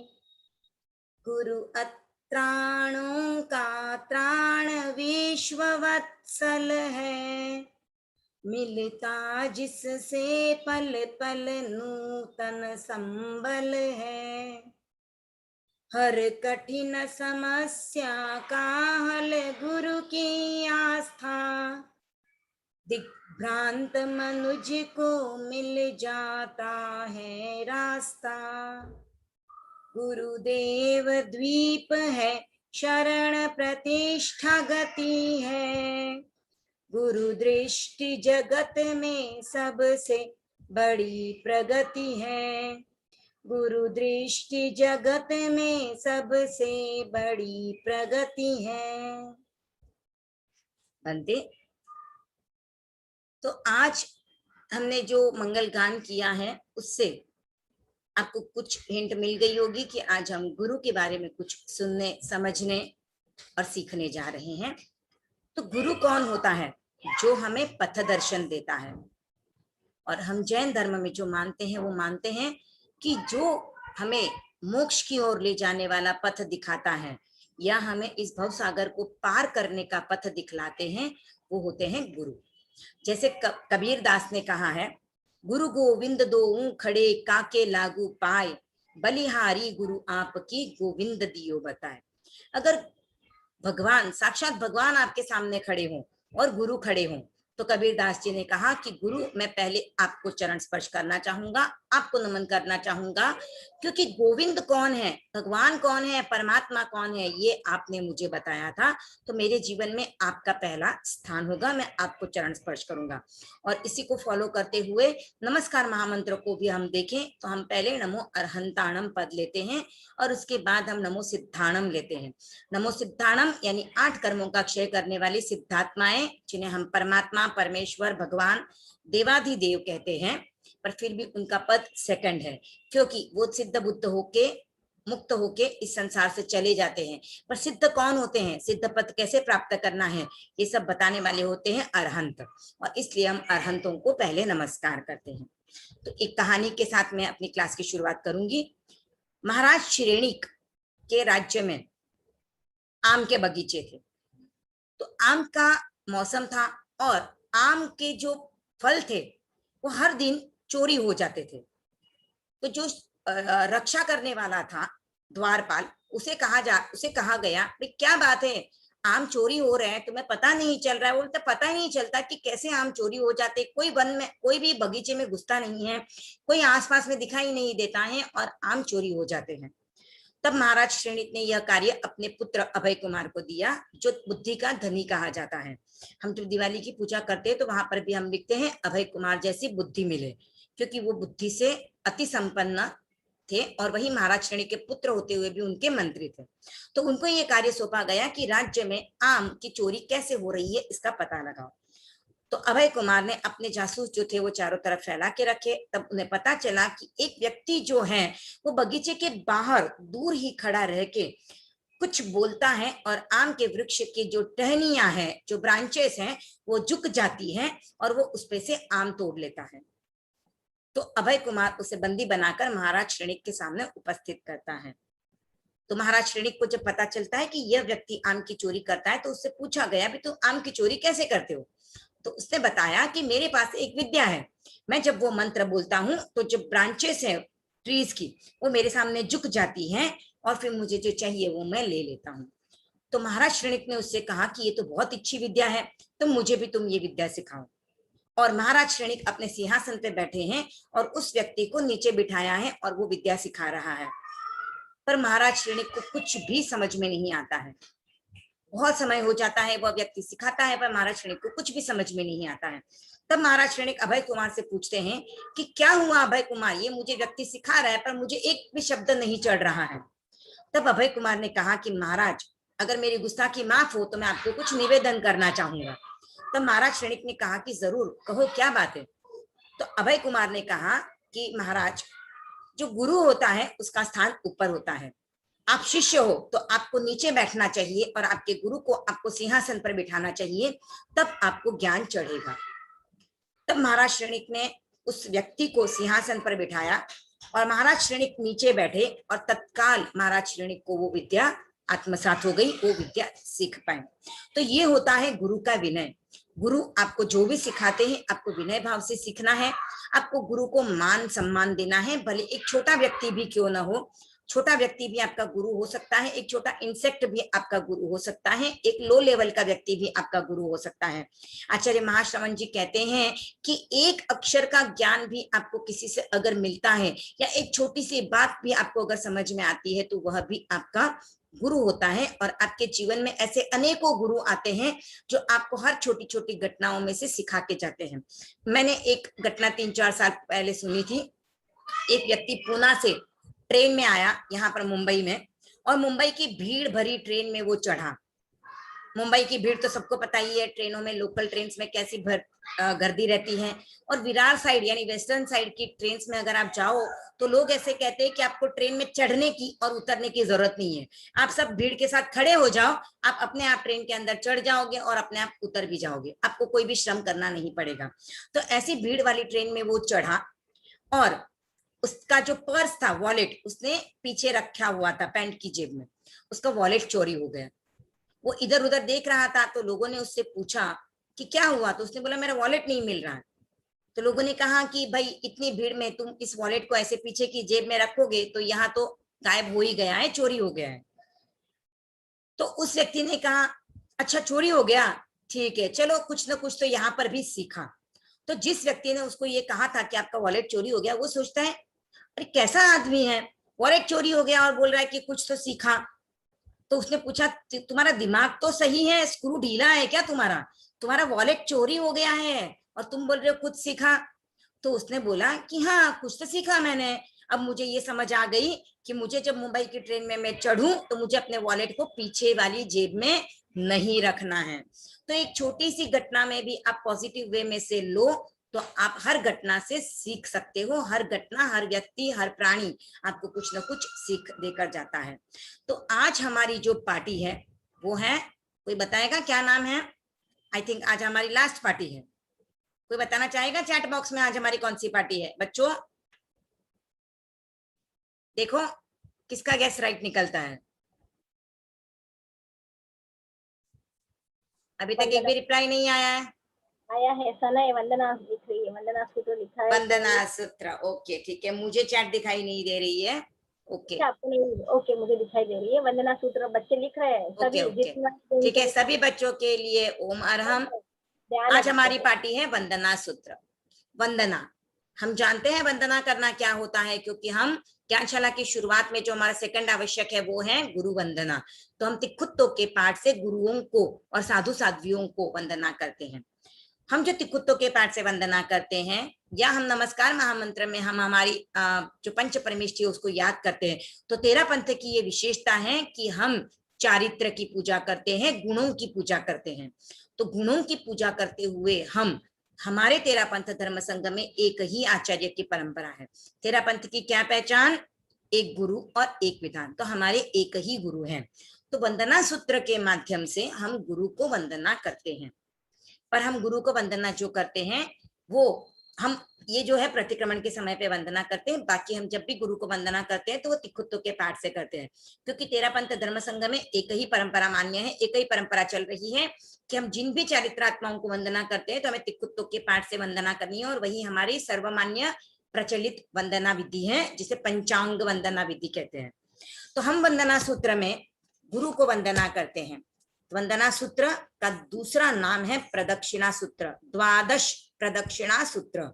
गुरु अत्राणों का त्राण विश्व वत्सल है, मिलता जिससे पल पल नूतन संबल है, हर कठिन समस्या का हल गुरु की आस्था, दिग्भ्रांत मनुज को मिल जाता है रास्ता, गुरुदेव द्वीप है शरण प्रतिष्ठा गति है, गुरु दृष्टि जगत में सबसे बड़ी प्रगति है, गुरु दृष्टि जगत में सबसे बड़ी प्रगति है। बनते। तो आज हमने जो मंगल गान किया है उससे आपको कुछ हिंट मिल गई होगी कि आज हम गुरु के बारे में कुछ सुनने, समझने और सीखने जा रहे हैं। तो गुरु कौन होता है? जो हमें पथ दर्शन देता है। और हम जैन धर्म में जो मानते हैं वो मानते हैं कि जो हमें मोक्ष की ओर ले जाने वाला पथ दिखाता है या हमें इस भव सागर को पार करने का पथ दिखलाते हैं, वो होते हैं गुरु। जैसे कबीर दास ने कहा है, गुरु गोविंद दो खड़े काके लागू पाए, बलिहारी गुरु आपकी गोविंद दियो बताए। अगर भगवान, साक्षात भगवान आपके सामने खड़े हों और गुरु खड़े हों, तो कबीर दास जी ने कहा कि गुरु, मैं पहले आपको चरण स्पर्श करना चाहूंगा, आपको नमन करना चाहूंगा, क्योंकि गोविंद कौन है, भगवान कौन है, परमात्मा कौन है, ये आपने मुझे बताया था। तो मेरे जीवन में आपका पहला स्थान होगा, मैं आपको चरण स्पर्श करूंगा। और इसी को फॉलो करते हुए नमस्कार महामंत्र को भी हम देखें तो हम पहले नमो अरहंताणम पद लेते हैं और उसके बाद हम नमो सिद्धाणम लेते हैं। नमो सिद्धाणम यानी 8 कर्मों का क्षय करने वाली सिद्धात्माएं, जिन्हें हम परमात्मा, परमेश्वर, भगवान, देवाधिदेव कहते हैं, पर फिर भी उनका पद सेकंड है, क्योंकि वो सिद्ध बुद्ध होके, मुक्त होके इस संसार से चले जाते हैं। पर सिद्ध कौन होते हैं, सिद्ध पद कैसे प्राप्त करना है, ये सब बताने वाले होते हैं अरहंत, और इसलिए हम अरहंतों को पहले नमस्कार करते हैं। तो एक कहानी के साथ मैं अपनी क्लास की शुरुआत करूंगी। महाराज श्रेणिक के राज्य में आम के बगीचे थे। तो आम का मौसम था और आम के जो फल थे वो हर दिन चोरी हो जाते थे। तो जो रक्षा करने वाला था द्वारपाल, उसे कहा गया भाई क्या बात है, आम चोरी हो रहे हैं, तुम्हें पता नहीं चल रहा है? बोलते पता ही नहीं चलता कि कैसे आम चोरी हो जाते, कोई वन में, कोई भी बगीचे में घुसता नहीं है, कोई आसपास में दिखाई नहीं देता है और आम चोरी हो जाते हैं। तब महाराज श्रेणिक ने यह कार्य अपने पुत्र अभय कुमार को दिया, जो बुद्धि का धनी कहा जाता है। हम जब दिवाली की पूजा करते हैं तो वहां पर भी हम लिखते हैं अभय कुमार जैसी बुद्धि मिले, क्योंकि वो बुद्धि से अति संपन्न थे और वही महाराज श्रेणिक के पुत्र होते हुए भी उनके मंत्री थे। तो उनको ये कार्य सौंपा गया कि राज्य में आम की चोरी कैसे हो रही है इसका पता लगाओ। तो अभय कुमार ने अपने जासूस जो थे वो चारों तरफ फैला के रखे। तब उन्हें पता चला कि एक व्यक्ति जो है वो बगीचे के बाहर दूर ही खड़ा रह के कुछ बोलता है और आम के वृक्ष की जो टहनियां हैं, जो ब्रांचेस हैं, वो झुक जाती हैं और वो उस पे से आम तोड़ लेता है। तो अभय कुमार उसे बंदी बनाकर महाराज श्रेणिक के सामने उपस्थित करता है। तो महाराज श्रेणिक को जब पता चलता है कि यह व्यक्ति आम की चोरी करता है तो उससे पूछा गया भी तुम आम की चोरी कैसे करते हो? तो उसने बताया कि मेरे पास एक विद्या है, मैं जब वो मंत्र बोलता हूँ तो जब ब्रांचेस है ट्रीज की वो मेरे सामने झुक जाती हैं और फिर मुझे जो चाहिए वो मैं ले लेता हूँ। तो महाराज श्रेणिक ने उससे कहा कि ये तो बहुत अच्छी विद्या है, तो मुझे भी तुम ये विद्या सिखाओ। और महाराज श्रेणिक अपने सिंहासन पे बैठे हैं और उस व्यक्ति को नीचे बिठाया है और वो विद्या सिखा रहा है। पर महाराज श्रेणिक को कुछ भी समझ में नहीं आता है। बहुत समय हो जाता है, वह व्यक्ति सिखाता है पर महाराज श्रेणिक को कुछ भी समझ में नहीं आता है। तब महाराज श्रेणिक अभय कुमार से पूछते हैं कि क्या हुआ अभय कुमार, ये मुझे व्यक्ति सिखा रहा है पर मुझे एक भी शब्द नहीं चढ़ रहा है। तब अभय कुमार ने कहा कि महाराज अगर मेरी गुस्ताखी माफ हो तो मैं आपको कुछ निवेदन करना चाहूंगा। तब महाराज श्रेणिक ने कहा कि जरूर कहो, क्या बात है? तो अभय कुमार ने कहा कि महाराज जो गुरु होता है उसका स्थान ऊपर होता है, आप शिष्य हो तो आपको नीचे बैठना चाहिए और आपके गुरु को आपको सिंहासन पर बिठाना चाहिए, तब आपको ज्ञान चढ़ेगा। तब महाराज श्रेणिक ने उस व्यक्ति को सिंहासन पर बिठाया और महाराज श्रेणिक नीचे बैठे और तत्काल महाराज श्रेणिक को वो विद्या आत्मसात हो गई, वो विद्या सीख पाए। तो ये होता है गुरु का विनय। गुरु आपको जो भी सिखाते हैं आपको विनय भाव से सीखना है, आपको गुरु को मान सम्मान देना है, भले एक छोटा व्यक्ति भी क्यों ना हो। छोटा व्यक्ति भी आपका गुरु हो सकता है, एक छोटा इंसेक्ट भी आपका गुरु हो सकता है, एक लो लेवल का व्यक्ति भी आपका गुरु हो सकता है। आचार्य महाश्रवण जी कहते हैं कि एक अक्षर का ज्ञान भी आपको किसी से अगर मिलता है या एक छोटी सी बात भी आपको अगर समझ में आती है तो वह भी आपका गुरु होता है। और आपके जीवन में ऐसे अनेकों गुरु आते हैं जो आपको हर छोटी छोटी घटनाओं में से सिखा के जाते हैं। मैंने एक घटना 3-4 साल पहले सुनी थी। एक व्यक्ति पूना से ट्रेन में आया यहाँ पर मुंबई में, और मुंबई की भीड़ भरी ट्रेन में वो चढ़ा। मुंबई की भीड़ तो सबको पता ही है, ट्रेनों में, लोकल ट्रेन्स में कैसी गर्दी रहती है। और विरार साइड यानी वेस्टर्न साइड की ट्रेन्स में अगर आप जाओ तो लोग ऐसे कहते हैं कि आपको ट्रेन में चढ़ने की और उतरने की जरूरत नहीं है, आप सब भीड़ के साथ खड़े हो जाओ, आप अपने आप ट्रेन के अंदर चढ़ जाओगे और अपने आप उतर भी जाओगे, आपको कोई भी श्रम करना नहीं पड़ेगा। तो ऐसी भीड़ वाली ट्रेन में वो चढ़ा और उसका जो पर्स था, वॉलेट, उसने पीछे रखा हुआ था पैंट की जेब में, उसका वॉलेट चोरी हो गया। वो इधर उधर देख रहा था तो लोगों ने उससे पूछा कि क्या हुआ, तो उसने बोला मेरा वॉलेट नहीं मिल रहा है। तो लोगों ने कहा कि भाई इतनी भीड़ में तुम इस वॉलेट को ऐसे पीछे की जेब में रखोगे तो यहाँ तो गायब हो ही गया है, चोरी हो गया है। तो उस व्यक्ति ने कहा अच्छा चोरी हो गया, ठीक है, चलो कुछ ना कुछ तो यहाँ पर भी सीखा। तो जिस व्यक्ति ने उसको ये कहा था कि आपका वॉलेट चोरी हो गया, वो सोचता है अरे कैसा आदमी है, वॉलेट चोरी हो गया और बोल रहा है कि कुछ तो सीखा। तो उसने पूछा तुम्हारा दिमाग तो सही है, स्क्रू ढीला है क्या तुम्हारा वॉलेट चोरी हो गया है और तुम बोल रहे हो कुछ सीखा। तो उसने बोला कि हाँ कुछ तो सीखा मैंने, अब मुझे ये समझ आ गई कि मुझे जब मुंबई की ट्रेन में मैं चढ़ूं तो मुझे अपने वॉलेट को पीछे वाली जेब में नहीं रखना है। तो एक छोटी सी घटना में भी आप पॉजिटिव वे में से लो तो आप हर घटना से सीख सकते हो। हर घटना, हर व्यक्ति, हर प्राणी आपको कुछ ना कुछ सीख देकर जाता है। तो आज हमारी जो पार्टी है वो है, कोई बताएगा क्या नाम है? आई थिंक आज हमारी लास्ट पार्टी है। कोई बताना चाहेगा चैट बॉक्स में आज हमारी कौन सी पार्टी है? बच्चों देखो किसका गैस राइट निकलता है। अभी तक एक भी रिप्लाई नहीं आया है। आया है सना, वंदना दिख रही है, वंदना सूत्र लिखा है। वंदना सूत्र, ओके ठीक है, मुझे चैट दिखाई नहीं दे रही है। ओके आपको नहीं? ओके मुझे दिखाई दे रही है। वंदना सूत्र बच्चे लिख रहे हैं सभी, ओके ठीक है, सभी बच्चों के लिए ओम अरहम। आज हमारी पार्टी है वंदना सूत्र। वंदना, हम जानते हैं वंदना करना क्या होता है, क्योंकि हम ज्ञानशाला की शुरुआत में जो हमारा सेकंड आवश्यक है वो है गुरु वंदना। तो हम तिखुत्तों के पाठ से गुरुओं को और साधु साध्वियों को वंदना करते हैं। हम जो तिखुत्तों के पाठ से वंदना करते हैं या हम नमस्कार महामंत्र में हम हमारी जो पंच परमेष्ठी उसको याद करते हैं, तो तेरा पंथ की ये विशेषता है कि हम चारित्र की पूजा करते हैं, गुणों की पूजा करते हैं। तो गुणों की पूजा करते हुए हमारे तेरा पंथ धर्म संघ में एक ही आचार्य की परंपरा है। तेरा पंथ की क्या पहचान? एक गुरु और एक विधान। तो हमारे एक ही गुरु हैं। तो वंदना सूत्र के माध्यम से हम गुरु को वंदना करते हैं। पर हम गुरु को वंदना जो करते हैं वो हम ये जो है प्रतिक्रमण के समय पे वंदना करते हैं। बाकी हम जब भी गुरु को वंदना करते हैं तो वो तिखुत्तों के पाठ से करते हैं, क्योंकि तेरा पंथ धर्म संघ में एक ही परंपरा मान्य है, एक ही परंपरा चल रही है कि हम जिन भी चारित्रात्माओं को वंदना करते हैं तो हमें तिखुत्तों के पाठ से वंदना करनी है। और वही हमारी सर्वमान्य प्रचलित वंदना विधि है, जिसे पंचांग वंदना विधि कहते हैं। तो हम वंदना सूत्र में गुरु को वंदना करते हैं। वंदना सूत्र का दूसरा नाम है प्रदक्षिणा सूत्र, द्वादश प्रदक्षिणा सूत्र,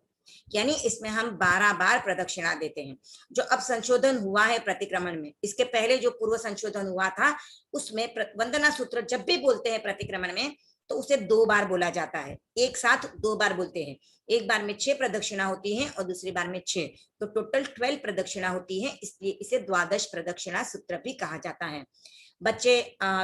यानी इसमें हम 12 बार प्रदक्षिणा देते हैं। जो अब संशोधन हुआ है प्रतिक्रमण में, इसके पहले जो पूर्व संशोधन हुआ था उसमें वंदना सूत्र जब भी बोलते हैं प्रतिक्रमण में तो उसे 2 बार बोला जाता है, एक साथ 2 बार बोलते हैं। एक बार में 6 प्रदक्षिणा होती है और दूसरी बार में 6, तो टोटल 12 प्रदक्षिणा होती है, इसलिए इसे द्वादश प्रदक्षिणा सूत्र भी कहा जाता है। बच्चे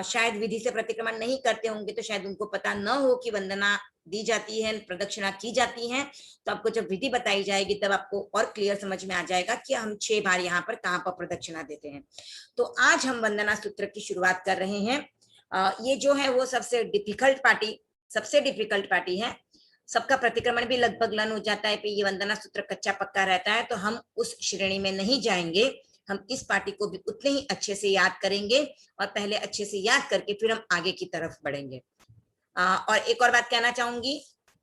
शायद विधि से प्रतिक्रमण नहीं करते होंगे तो शायद उनको पता न हो कि वंदना दी जाती है, प्रदक्षिणा की जाती है। तो आपको जब विधि बताई जाएगी तब आपको और क्लियर समझ में आ जाएगा कि हम 6 बार यहाँ पर कहाँ पर प्रदक्षिणा देते हैं। तो आज हम वंदना सूत्र की शुरुआत कर रहे हैं। ये जो है वो सबसे डिफिकल्ट पार्टी है। सबका प्रतिक्रमण भी लगभग लन हो जाता है, ये वंदना सूत्र कच्चा पक्का रहता है, तो हम उस श्रेणी में नहीं जाएंगे। हम इस पार्टी को भी उतने ही अच्छे से याद करेंगे और पहले अच्छे से याद करके फिर हम आगे की तरफ बढ़ेंगे। और एक और बात कहना चाहूंगी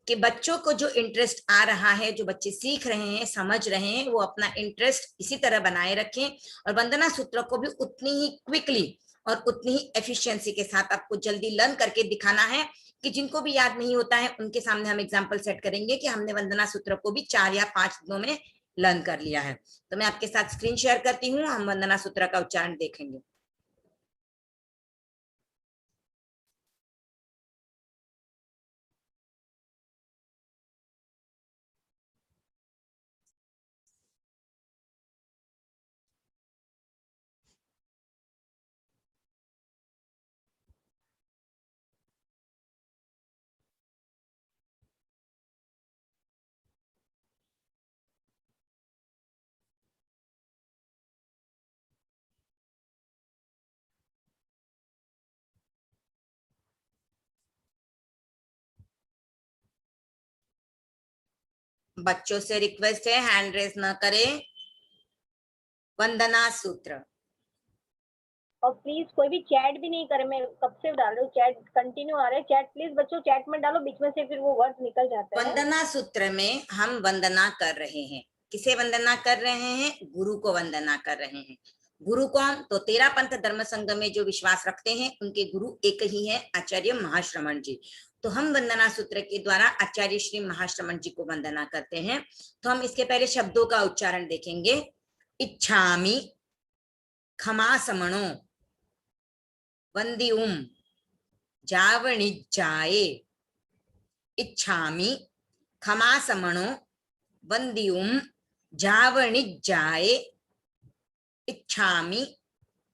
कि बच्चों को जो इंटरेस्ट आ रहा है, जो बच्चे सीख रहे हैं, समझ रहे हैं, वो अपना इंटरेस्ट इसी तरह बनाए रखें और वंदना सूत्र को भी उतनी ही क्विकली और उतनी ही एफिशिएंसी के साथ आपको जल्दी लर्न करके दिखाना है कि जिनको भी याद नहीं होता है उनके सामने हम एग्जाम्पल सेट करेंगे कि हमने वंदना सूत्र को भी 4 या 5 दिनों में लर्न कर लिया है। तो मैं आपके साथ स्क्रीन शेयर करती हूँ, हम वंदना सूत्र का उच्चारण देखेंगे। बच्चों से रिक्वेस्ट है हैंड रेज न करें। वंदना सूत्र, और प्लीज कोई भी चैट भी नहीं करे, मैं कब से डाल रही हूँ, चैट कंटिन्यू आ रहा है। चैट प्लीज बच्चों चैट में डालो, बीच में से फिर वो वर्ड निकल जाता है। वंदना सूत्र में हम वंदना कर रहे हैं, किसे वंदना कर रहे हैं? गुरु को वंदना कर रहे हैं। गुरु कौन? तो तेरा पंथ धर्म संघ में जो विश्वास रखते हैं उनके गुरु एक ही है, आचार्य महाश्रमण जी। तो हम वंदना सूत्र के द्वारा आचार्य श्री महाश्रमण जी को वंदना करते हैं। तो हम इसके पहले शब्दों का उच्चारण देखेंगे। इच्छामि खमासमणो वंदिउम जावणिज्जाये। इच्छामि खमासमणो वंदिउम जावणिज्जाये। इच्छामि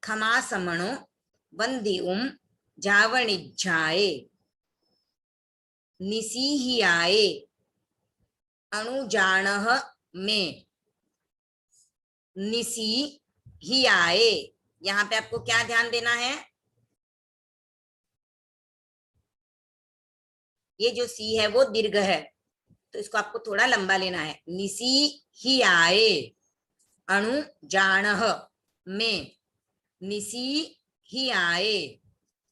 खमासमणो वंदिउम जावणिज्जाये। निसीहियाये अणुजाणः में। निसीहियाये, यहाँ पे आपको क्या ध्यान देना है, ये जो सी है वो दीर्घ है, तो इसको आपको थोड़ा लंबा लेना है। निसीहियाये अणुजाणः में। निसीहियाये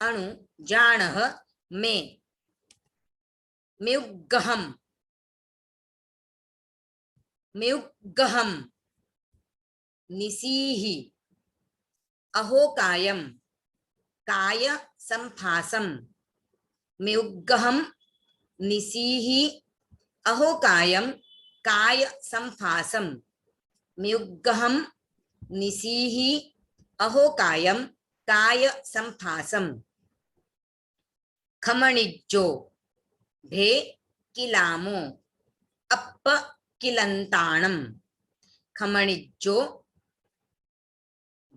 अणुजाणः में। म्युग्गहम म्युग्गहम निसीहि अहोकायम काय संफासम। म्युग्गहम निसीहि अहोकायम काय संफासम। म्युग्गहम निसीहि अहोकायम काय संफासम। खमणिज्जो भे किलामो अप्प किलंताणम। खमणिज्जो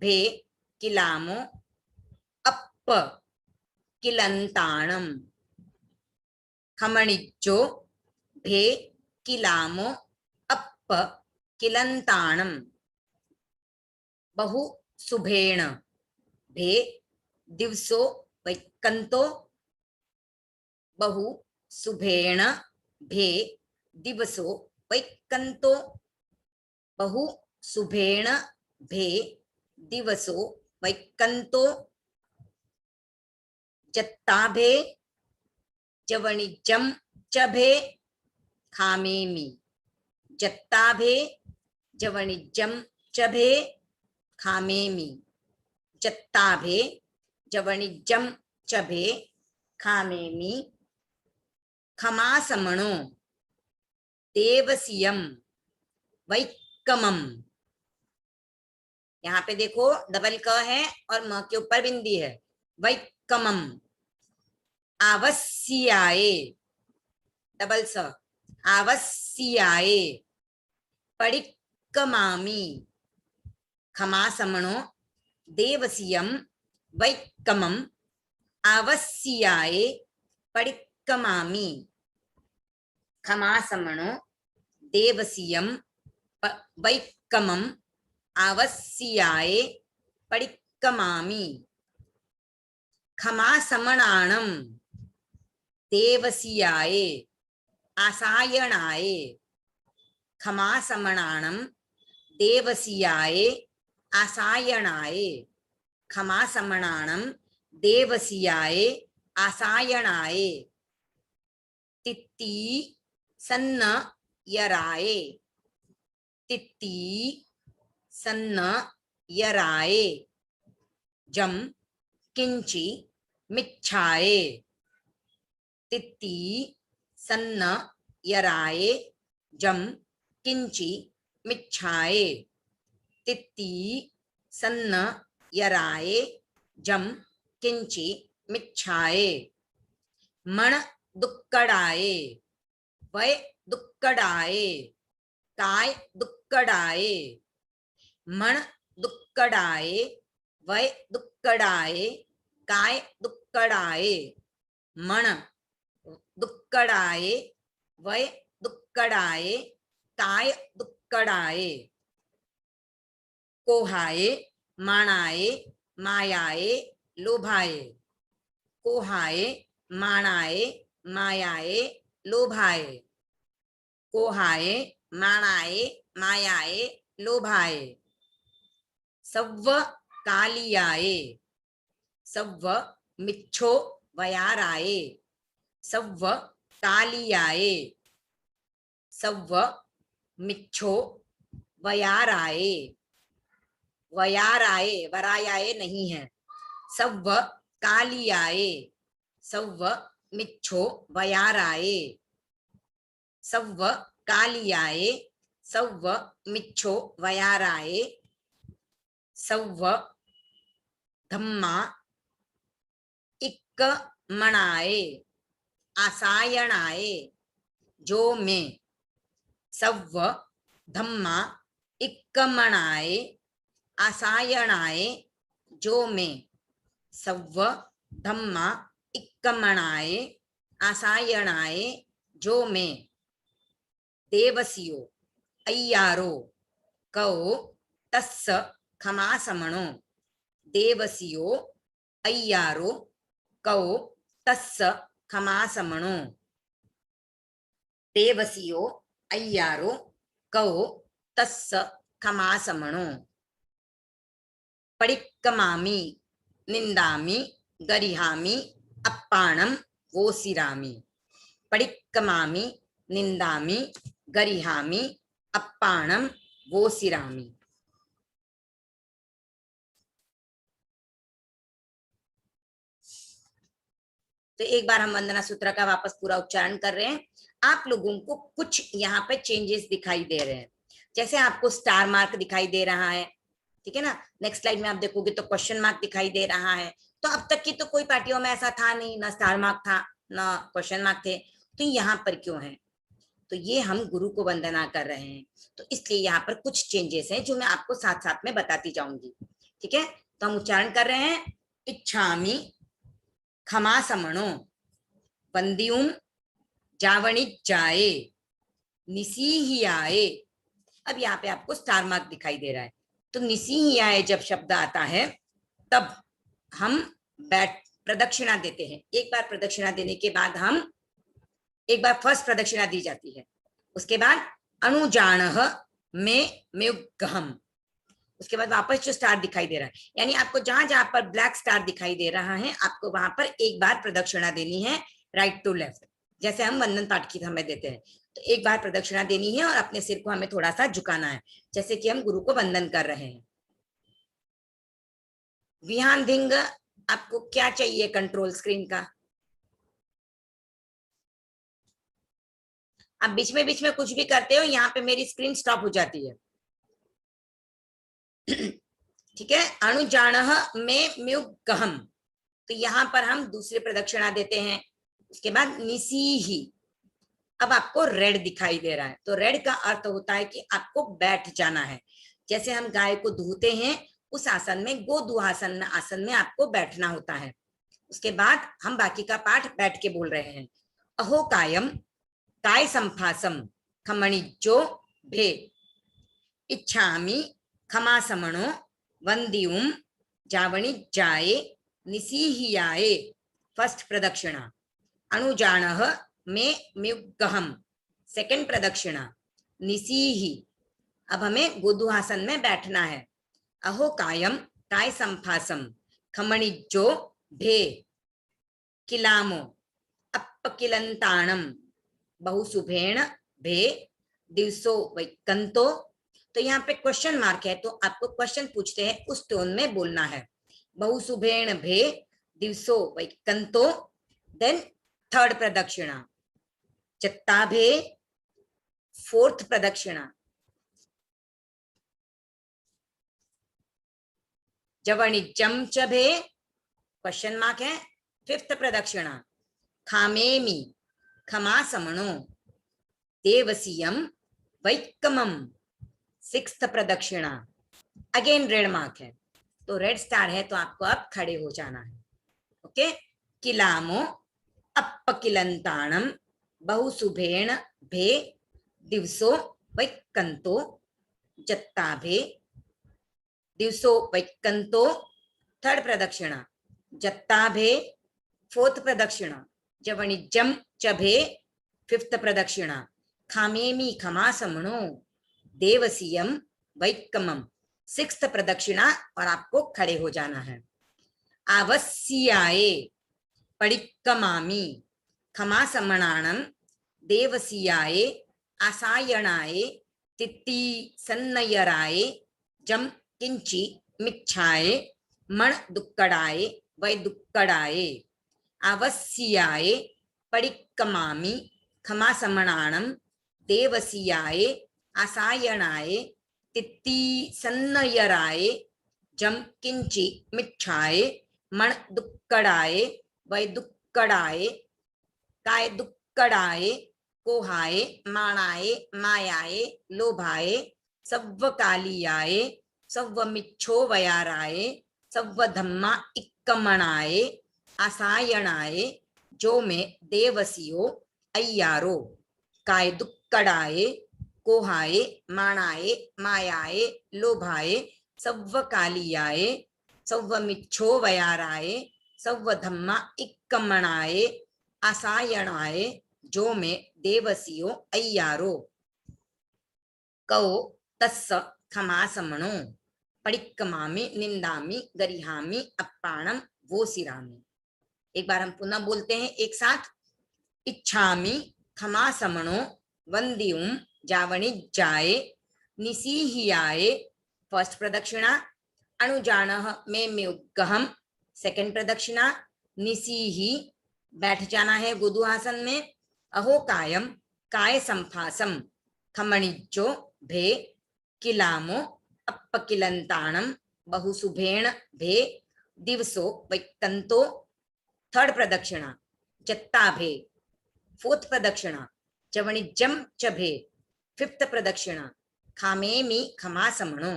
भे किलामो अप्प किलंताणम। खमणिज्जो भे किलामो अप्प किलंताणम। बहु शुभेण भे दिवसो वैकंतो। बहु शुभेण भे दिवसो वैकंतो। बहु शुभेण भे दिवसो वैकंतो। जत्ताभे जवणिज्जम च भे खामेमि। जत्ताभे जवणिज्जम च भे खामेमि। जत्ताभे जवणिज्जम च भे खामेमि। खमासमणो देवसियम वैक्कमम। यहाँ पे देखो डबल क है और म के ऊपर बिंदी है। वैक्कमम। आवस्याये डबल स। आवस्याये पडिक्कमामि। खमासमणो देवसियम वैक्कमम आवस्याये पडिक्कमामि। खमासमणो देवसियम वैक्कमम आवस्याये पडिक्कमामि। खमासमणाणम देवसियाये आसायणाये। खमासमणाणम देवसियाये आसायणाये। खमासमणाणम देवसियाये आसायणाये। तित्ती सन्न यराये। तित्ती सन्न यराये जम किंची मिच्छाये। तित्ती सन्न यराये जम किंची मिच्छाये। तित्ती सन्न यराये जम किंची मिच्छाये। मण दुक्कड़ाये वय दुक्कड़ाये काय दुक्कड़ाये। मण दुक्कड़ाये वय दुक्कड़ाये काय दुक्कड़ाये। मण दुक्कड़ाये वय दुक्कड़ाये काय दुक्कड़ाये। कोहाये माणाये मायाये लोभाये। कोहाये माणाये मायाये लोभाये। कोहाये माणाये मायाये लोभाये। सव्व कालियाये। सव्व मिच्छो वयाराये। सव्व कालियाये। सव्व मिच्छो वयाराये। वयाराये वरायाये नहीं है। सव्व कालियाये। सव्व मिच्छो वयाराये, सव्व कालियाये, सव्व मिच्छो वयाराये, सव्व धम्मा इक्क मणाये, आसायणाये, जो में, सव्व धम्मा इक्कमणाये, आसायणाये, जो में, सव्व धम्मा इक्कमणाये, आसायणाये, जो में, देवसियो अय्यारो कौ तस्स खमासमणो, देवसियो अय्यारो कौ तस्स खमासमणो, देवसियो अय्यारो कौ तस्स खमासमणो, पडिक्कमामि निंदामि गरिहामि अप्पाणं वोसिरामि, पडिक्कमामि निंदामि गरिहामि अप्पाणं वोसिरामि। तो एक बार हम वंदना सूत्र का वापस पूरा उच्चारण कर रहे हैं। आप लोगों को कुछ यहाँ पे चेंजेस दिखाई दे रहे हैं, जैसे आपको स्टार मार्क दिखाई दे रहा है, ठीक है ना। नेक्स्ट स्लाइड में आप देखोगे तो क्वेश्चन मार्क दिखाई दे रहा है। तो अब तक की तो कोई पार्टियों में ऐसा था नहीं, ना स्टार मार्क था ना क्वेश्चन मार्क थे, तो यहाँ पर क्यों है? तो ये हम गुरु को वंदना कर रहे हैं, तो इसलिए यहाँ पर कुछ चेंजेस हैं जो मैं आपको साथ साथ में बताती जाऊंगी, ठीक है। तो हम उच्चारण कर रहे हैं, इच्छामि खमासमणो वंद्युम जावणिज्जाये निसीहियाये। अब यहाँ पे आपको स्टार मार्क दिखाई दे रहा है, तो निसीहियाये जब शब्द आता है तब हम प्रदक्षिणा देते हैं। एक बार प्रदक्षिणा देने के बाद हम एक बार फर्स्ट प्रदक्षिणा दी जाती है, उसके बाद अनुजानः में म्युग्गहम्, उसके बाद वापस जो स्टार दिखाई दे रहा है, यानी आपको जहां जहां पर ब्लैक स्टार दिखाई दे रहा है आपको वहां पर एक बार प्रदक्षिणा देनी है, राइट टू लेफ्ट, जैसे हम वंदन पाठ की समय देते हैं। तो एक बार प्रदक्षिणा देनी है और अपने सिर को हमें थोड़ा सा झुकाना है, जैसे कि हम गुरु को वंदन कर रहे हैं। विहान धिंग, आपको क्या चाहिए कंट्रोल स्क्रीन का? आप बीच में कुछ भी करते हो, यहाँ पे मेरी स्क्रीन स्टॉप हो जाती है, ठीक है। अनुजानः में म्युग्गहम्, तो यहाँ पर हम दूसरी प्रदक्षिणा देते हैं। उसके बाद निसीहि, अब आपको रेड दिखाई दे रहा है, तो रेड का अर्थ होता है कि आपको बैठ जाना है। जैसे हम गाय को धोते हैं उस आसन में, गोदुहासन आसन में आपको बैठना होता है। उसके बाद हम बाकी का पाठ बैठ के बोल रहे हैं। अहो कायम काय संफासम खमणिज्जो भे, इच्छामि खमासमणो वंद्युम जावणिज्जाये निसीहियाये, फर्स्ट प्रदक्षिणा। अनुजानः में म्युग्गहम्, सेकंड प्रदक्षिणा। निसीहि, अब हमें गोदुहासन में बैठना है। अहो कायम काय संफासम खमणिज्जो भे, किलामो अपकिलंताणम बहुशुभेण भे, दिवसो वैकंतो। तो यहाँ पे क्वेश्चन मार्क है, तो आपको क्वेश्चन पूछते हैं उस टोन में बोलना है। बहुशुभेण भे दिवसो वैकंतो, देन थर्ड प्रदक्षिणा। चत्ताभे, फोर्थ प्रदक्षिणा। जवणिज्जं च भे, क्वेश्चन मार्क है, फिफ्थ प्रदक्षिणा। खामेमि खमासमणो देवसियम वैक्कमम, सिक्स्थ प्रदक्षिणा। अगेन रेड मार्क है, तो रेड स्टार है, तो आपको अब खड़े हो जाना है, ओके। किलामो अपकिलंताणम बहुशुभेण भे दिवसो वैक्कंतो, जत्ताभे दिवसो वैक्कंतो, थर्ड प्रदक्षिणा। जत्ताभे, फोर्थ प्रदक्षिणा। जवणिज्जं च भे, फिफ्थ प्रदक्षिणा। खामेमि खमासमणो देवसियम वैक्कमम, सिक्स्थ प्रदक्षिणा, और आपको खड़े हो जाना है। आवस्याये पडिक्कमामि खमासमणाणं देवसियाये आसायणाये तित्ति सन्नयराये जम किंचि मिच्छाये मण दुक्कड़ाये वै दुक्कड़ाये। आवस्याये पडिक्कमामि खमासमणाणं देवसीयाय आसायणाय तित्तिसन्नयराय जम किंचि मिच्छाय मण दुक्कड़ाय वै दुक्कड़ाय काय दुक्कड़ाय कोहाय माणाय मायाय लोभाय सव्वकालियाय सव्वमिच्छो वयाराय सव्वधम्मा इक्कमणाय आसायणाय जो में देवसियो अय्यारो काय दुक्कड़ाय कोहाय माणाय मायाय लोभाय सव्वकालियाय सव्वमिच्छो वयाराय सव्वधम्मा इक्कमणाय आसायणाय जो में देवसियो अय्यारो कौ तस्स खमासमणो पडिक्कमामि निंदामि गरिहामि अप्पाणम वो सिरामि। एक बार हम पुनः बोलते हैं एक साथ। इच्छामि खमासमणो वंद्युम जावणिज्जाय निसीहियाय फर्स्ट प्रदक्षिणा, अणुजानः में म्युग्गहम सेकंड प्रदक्षिणा, निसीहि बैठ जाना है गुदुहासन में, अहो कायम काय संफासम खमणिज्जो भे किलामो अपकिलंताणम बहुसुभेण भे दिवसो वैकंतो थर्ड प्रदक्षिणा, जत्ता भे फोर्थ प्रदक्षिणा, चवणिज्जम च भे फिफ्थ प्रदक्षिणा, खामेमि खमासमणो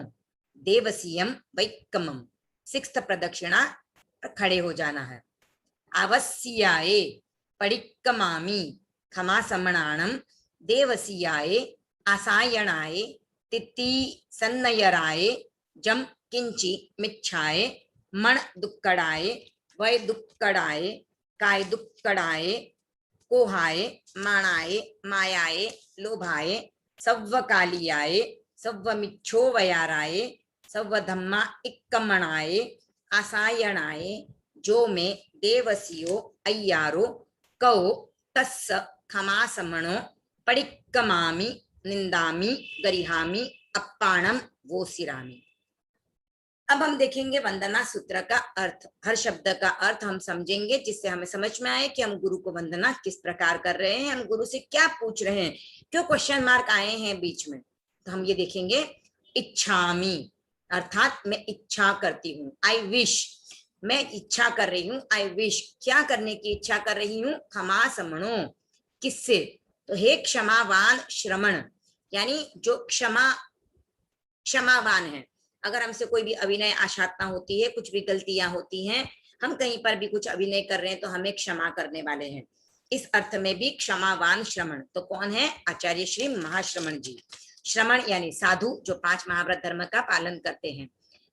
देवसीयम वैक्कमम सिक्स्थ प्रदक्षिणा पर खड़े हो जाना है। आवस्याय पडिक्कमामि खमासमणाणम देवसीयाय आसायणाय तित्ति सन्नयराय जम किंचि मिच्छाय मण दुक्कड़ाय वै दुक्कड़ाय काय दुक्कड़ाय कोहाय माणाय मायाय लोभाय सव्वकालियाय सव्वमिच्छो वयाराय सव्वधम्मा इक्कमणाय आसायणाय जो में देवसियो अय्यारो कौ तस्स खमासमणो पडिक्कमामि निंदामि गरिहामि अप्पाणम वो सिरामि। अब हम देखेंगे वंदना सूत्र का अर्थ। हर शब्द का अर्थ हम समझेंगे जिससे हमें समझ में आए कि हम गुरु को वंदना किस प्रकार कर रहे हैं, हम गुरु से क्या पूछ रहे हैं, क्यों क्वेश्चन मार्क आए हैं बीच में। तो हम ये देखेंगे। इच्छामि अर्थात मैं इच्छा करती हूँ, आई विश, मैं इच्छा कर रही हूँ, आई विश, क्या करने की इच्छा कर रही हूँ, खमासमणो किससे, तो हे क्षमावान श्रमण, यानी जो क्षमावान है। अगर हमसे कोई भी अभिनय आशातना होती है, कुछ भी गलतियां होती हैं, हम कहीं पर भी कुछ अभिनय कर रहे हैं तो हमें क्षमा करने वाले हैं। इस अर्थ में भी क्षमावान श्रमण, तो कौन है, आचार्य श्री महाश्रमण जी। श्रमण यानी साधु जो 5 महाव्रत धर्म का पालन करते हैं,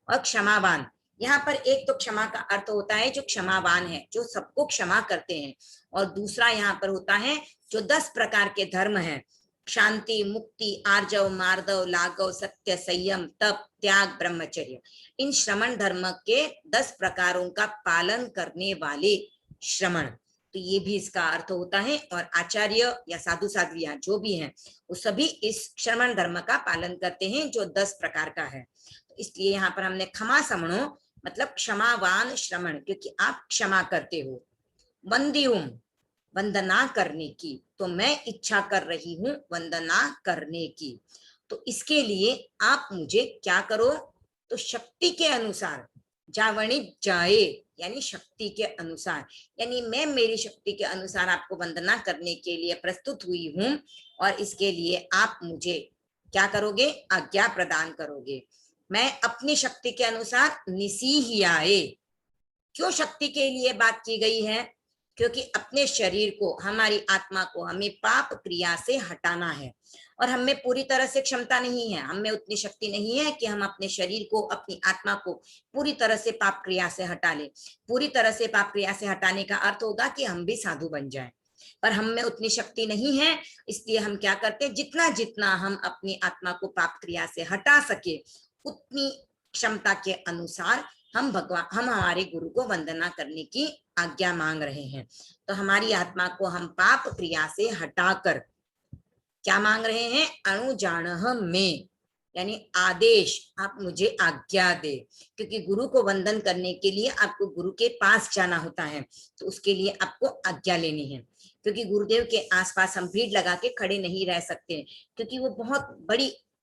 और क्षमावान, यहाँ पर एक तो क्षमा का अर्थ होता है जो क्षमावान है, जो सबको क्षमा करते हैं, और दूसरा यहाँ पर होता है जो 10 प्रकार के धर्म हैं, शांति, मुक्ति, आर्जव, मार्दव, लाघव, सत्य, संयम, तप, त्याग, ब्रह्मचर्य, इन श्रमण धर्म के 10 प्रकारों का पालन करने वाले श्रमण, तो ये भी इसका अर्थ होता है। और आचार्य या साधु साध्वियां जो भी हैं वो सभी इस श्रमण धर्म का पालन करते हैं जो 10 प्रकार का है। तो इसलिए यहाँ पर हमने क्षमा समणो मतलब क्षमावान श्रमण, क्योंकि आप क्षमा करते हो। वंद्युम वंदना करने की, तो मैं इच्छा कर रही हूँ वंदना करने की, तो इसके लिए आप मुझे क्या करो, तो शक्ति के अनुसार, जावणी जाए यानी शक्ति के अनुसार, यानी मैं मेरी शक्ति के अनुसार आपको वंदना करने के लिए प्रस्तुत हुई हूँ, और इसके लिए आप मुझे क्या करोगे, आज्ञा प्रदान करोगे। मैं अपनी शक्ति के अनुसार निसीहियाए, क्यों शक्ति के लिए बात की गई है, क्योंकि अपने शरीर को, हमारी आत्मा को हमें पाप क्रिया से हटाना है, और हमें पूरी तरह से क्षमता नहीं है, हमें उतनी शक्ति नहीं है कि हम अपने शरीर को, अपनी आत्मा को पूरी तरह से पाप क्रिया से हटा ले। पूरी तरह से पाप क्रिया से हटाने का अर्थ होगा कि हम भी साधु बन जाएं, पर हम में उतनी शक्ति नहीं है। इसलिए हम क्या करते हैं, जितना जितना हम अपनी आत्मा को पाप क्रिया से हटा सके उतनी क्षमता के अनुसार हम हमारे गुरु को वंदना करने की आज्ञा मांग रहे हैं। तो हमारी आत्मा को हम पाप क्रिया से हटाकर क्या मांग रहे हैं, अणुजानः में, यानी आदेश, आप मुझे आज्ञा दे, क्योंकि गुरु को वंदन करने के लिए आपको गुरु के पास जाना होता है, तो उसके लिए आपको आज्ञा लेनी है, क्योंकि गुरुदेव के आसपास हम भीड़ लगा के खड़े नहीं रह सकते, क्योंकि वो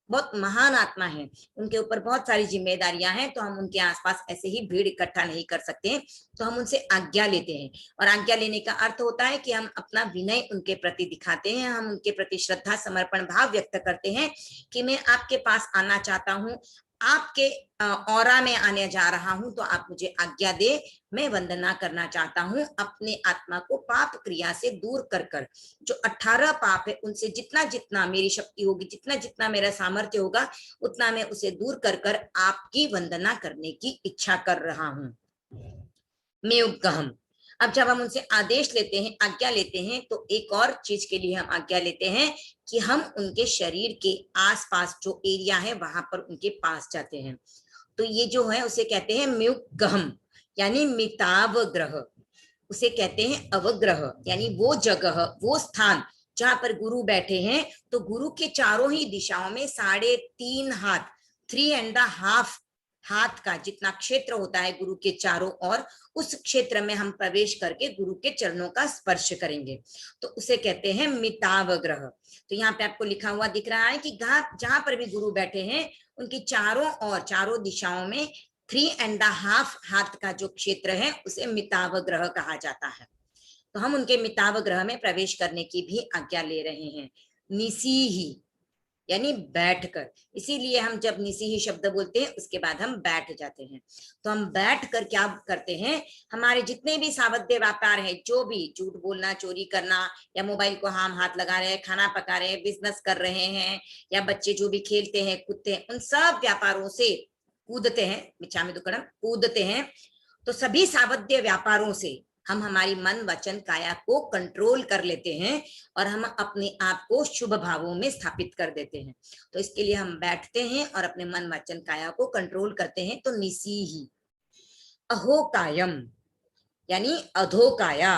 बहुत महान आत्मा है, उनके ऊपर बहुत सारी जिम्मेदारियां हैं, तो हम उनके आसपास ऐसे ही भीड़ इकट्ठा नहीं कर सकते, तो हम उनसे आज्ञा लेते हैं। और आज्ञा लेने का अर्थ होता है कि हम अपना विनय उनके प्रति दिखाते हैं, हम उनके प्रति श्रद्धा समर्पण भाव व्यक्त करते हैं कि मैं आपके पास आना चाहता हूँ, आपके औरा में आने जा रहा हूं, तो आप मुझे आज्ञा दे, मैं वंदना करना चाहता हूं अपने आत्मा को पाप क्रिया से दूर कर कर। जो 18 पाप है उनसे जितना जितना मेरी शक्ति होगी, जितना जितना मेरा सामर्थ्य होगा, उतना मैं उसे दूर कर कर आपकी वंदना करने की इच्छा कर रहा हूं। मैं उपगहम। अब जब हम उनसे आदेश लेते हैं, आज्ञा लेते हैं, तो एक और चीज के लिए हम आज्ञा लेते हैं कि हम उनके शरीर के आसपास जो एरिया है वहां पर उनके पास जाते हैं। तो ये जो है उसे कहते हैं म्युगहम, यानी मिताव ग्रह, उसे कहते हैं अवग्रह, यानी वो जगह, वो स्थान जहां पर गुरु बैठे हैं, तो गुरु के चारों ही दिशाओं में 3.5 हाथ, 3.5 हाथ का जितना क्षेत्र होता है गुरु के चारों ओर, उस क्षेत्र में हम प्रवेश करके गुरु के चरणों का स्पर्श करेंगे, तो उसे कहते हैं मितावग्रह। तो यहाँ पे आपको लिखा हुआ दिख रहा है कि जहां पर भी गुरु बैठे हैं उनकी चारों और चारों दिशाओं में 3.5 हाथ का जो क्षेत्र है उसे मितावग्रह कहा जाता है। तो हम उनके मितावग्रह में प्रवेश करने की भी आज्ञा ले रहे हैं। निसीही यानी बैठकर, इसीलिए हम जब निसीही शब्द बोलते हैं उसके बाद हम बैठ जाते हैं। तो हम बैठ कर क्या करते हैं, हमारे जितने भी सावध्य व्यापार है, जो भी झूठ बोलना, चोरी करना, या मोबाइल को हम हाथ लगा रहे हैं, खाना पका रहे हैं, बिजनेस कर रहे हैं, या बच्चे जो भी खेलते हैं, कूदते हैं, उन सब व्यापारों से कूदते हैं, मिच्छामि दुक्कडम, कूदते हैं। तो सभी सावध्य व्यापारों से हम हमारी मन वचन काया को कंट्रोल कर लेते हैं और हम अपने आप को शुभ भावों में स्थापित कर देते हैं। तो इसके लिए हम बैठते हैं और अपने मन वचन काया को कंट्रोल करते हैं। तो निसीही। अहोकायम यानी अधोकाया।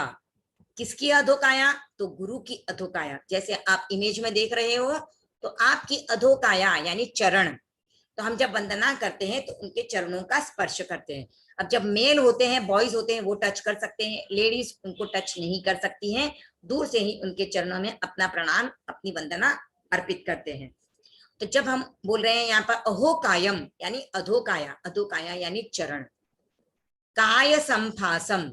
किसकी अधोकाया? तो गुरु की अधोकाया। जैसे आप इमेज में देख रहे हो, तो आपकी अधोकाया यानी चरण, तो हम जब वंदना करते हैं तो उनके चरणों का स्पर्श करते हैं। अब जब मेल होते हैं, बॉयज होते हैं, वो टच कर सकते हैं, लेडीज उनको टच नहीं कर सकती हैं, दूर से ही उनके चरणों में अपना प्रणाम, अपनी वंदना अर्पित करते हैं। तो जब हम बोल रहे हैं यहाँ पर अहोकायम यानी अधोकाया, अधोकाया यानी चरण। काय संभासम,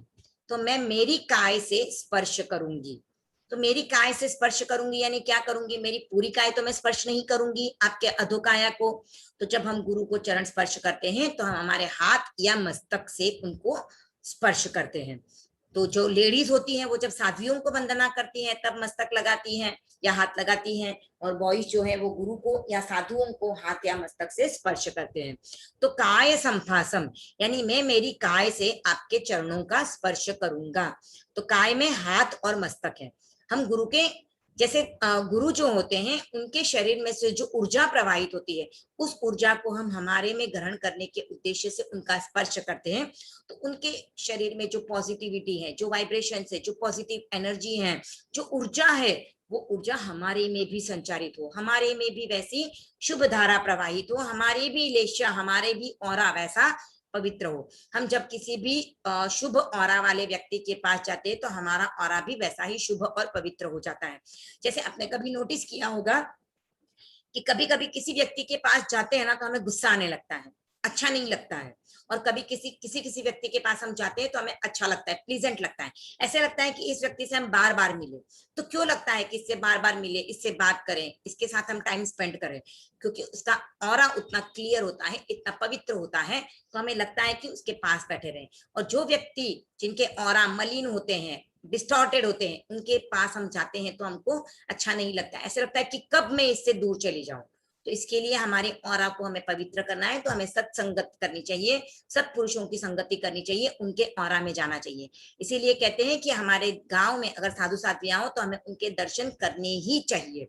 तो मैं मेरी काय से स्पर्श करूंगी। तो मेरी काय से स्पर्श करूंगी यानी क्या करूंगी, मेरी पूरी काय तो मैं स्पर्श नहीं करूंगी आपके अधोकाया को। तो जब हम गुरु को चरण स्पर्श करते हैं तो हम हमारे हाथ या मस्तक से उनको स्पर्श करते हैं। तो जो लेडीज होती हैं वो जब साध्वियों को वंदना करती हैं तब मस्तक लगाती हैं या हाथ लगाती हैं, और बॉयज जो है वो गुरु को या साधुओं को हाथ या मस्तक से स्पर्श करते हैं। तो काय संभासम यानी मैं मेरी काय से आपके चरणों का स्पर्श करूंगा। तो काय में हाथ और मस्तक है। हम गुरु के जैसे गुरु जो होते हैं उनके शरीर में से जो ऊर्जा प्रवाहित होती है, उस ऊर्जा को हम हमारे में ग्रहण करने के उद्देश्य से उनका स्पर्श करते हैं। तो उनके शरीर में जो पॉजिटिविटी है, जो वाइब्रेशन है, जो पॉजिटिव एनर्जी है, जो ऊर्जा है, वो ऊर्जा हमारे में भी संचारित हो, हमारे में भी वैसी शुभ धारा प्रवाहित हो, हमारे भी लेशा, हमारे भी ऑरा वैसा पवित्र हो। हम जब किसी भी शुभ ऑरा वाले व्यक्ति के पास जाते हैं तो हमारा ऑरा भी वैसा ही शुभ और पवित्र हो जाता है। जैसे आपने कभी नोटिस किया होगा कि कभी कभी किसी व्यक्ति के पास जाते हैं ना तो हमें गुस्सा आने लगता है, अच्छा नहीं लगता है, और कभी किसी व्यक्ति के पास हम जाते हैं तो हमें अच्छा लगता है, प्लीजेंट लगता है, ऐसे लगता है कि इस व्यक्ति से हम बार बार मिले। तो क्यों लगता है कि इससे बार बार मिले, इससे बात करें, इसके साथ हम टाइम स्पेंड करें? क्योंकि उसका ऑरा उतना क्लियर होता है, इतना पवित्र होता है, तो हमें लगता है कि उसके पास बैठे रहें। और जो व्यक्ति जिनके ऑरा मलिन होते हैं, डिस्टॉर्टेड होते हैं, उनके पास हम जाते हैं तो हमको अच्छा नहीं लगता है, ऐसे लगता है कि कब मैं इससे दूर चली जाऊं। तो इसके लिए हमारे ऑरा को हमें पवित्र करना है तो हमें सत्संगत करनी चाहिए, सत्पुरुषों की संगति करनी चाहिए, उनके ऑरा में जाना चाहिए। इसीलिए कहते हैं कि हमारे गांव में अगर साधु साध्वियां हो तो हमें उनके दर्शन करने ही चाहिए।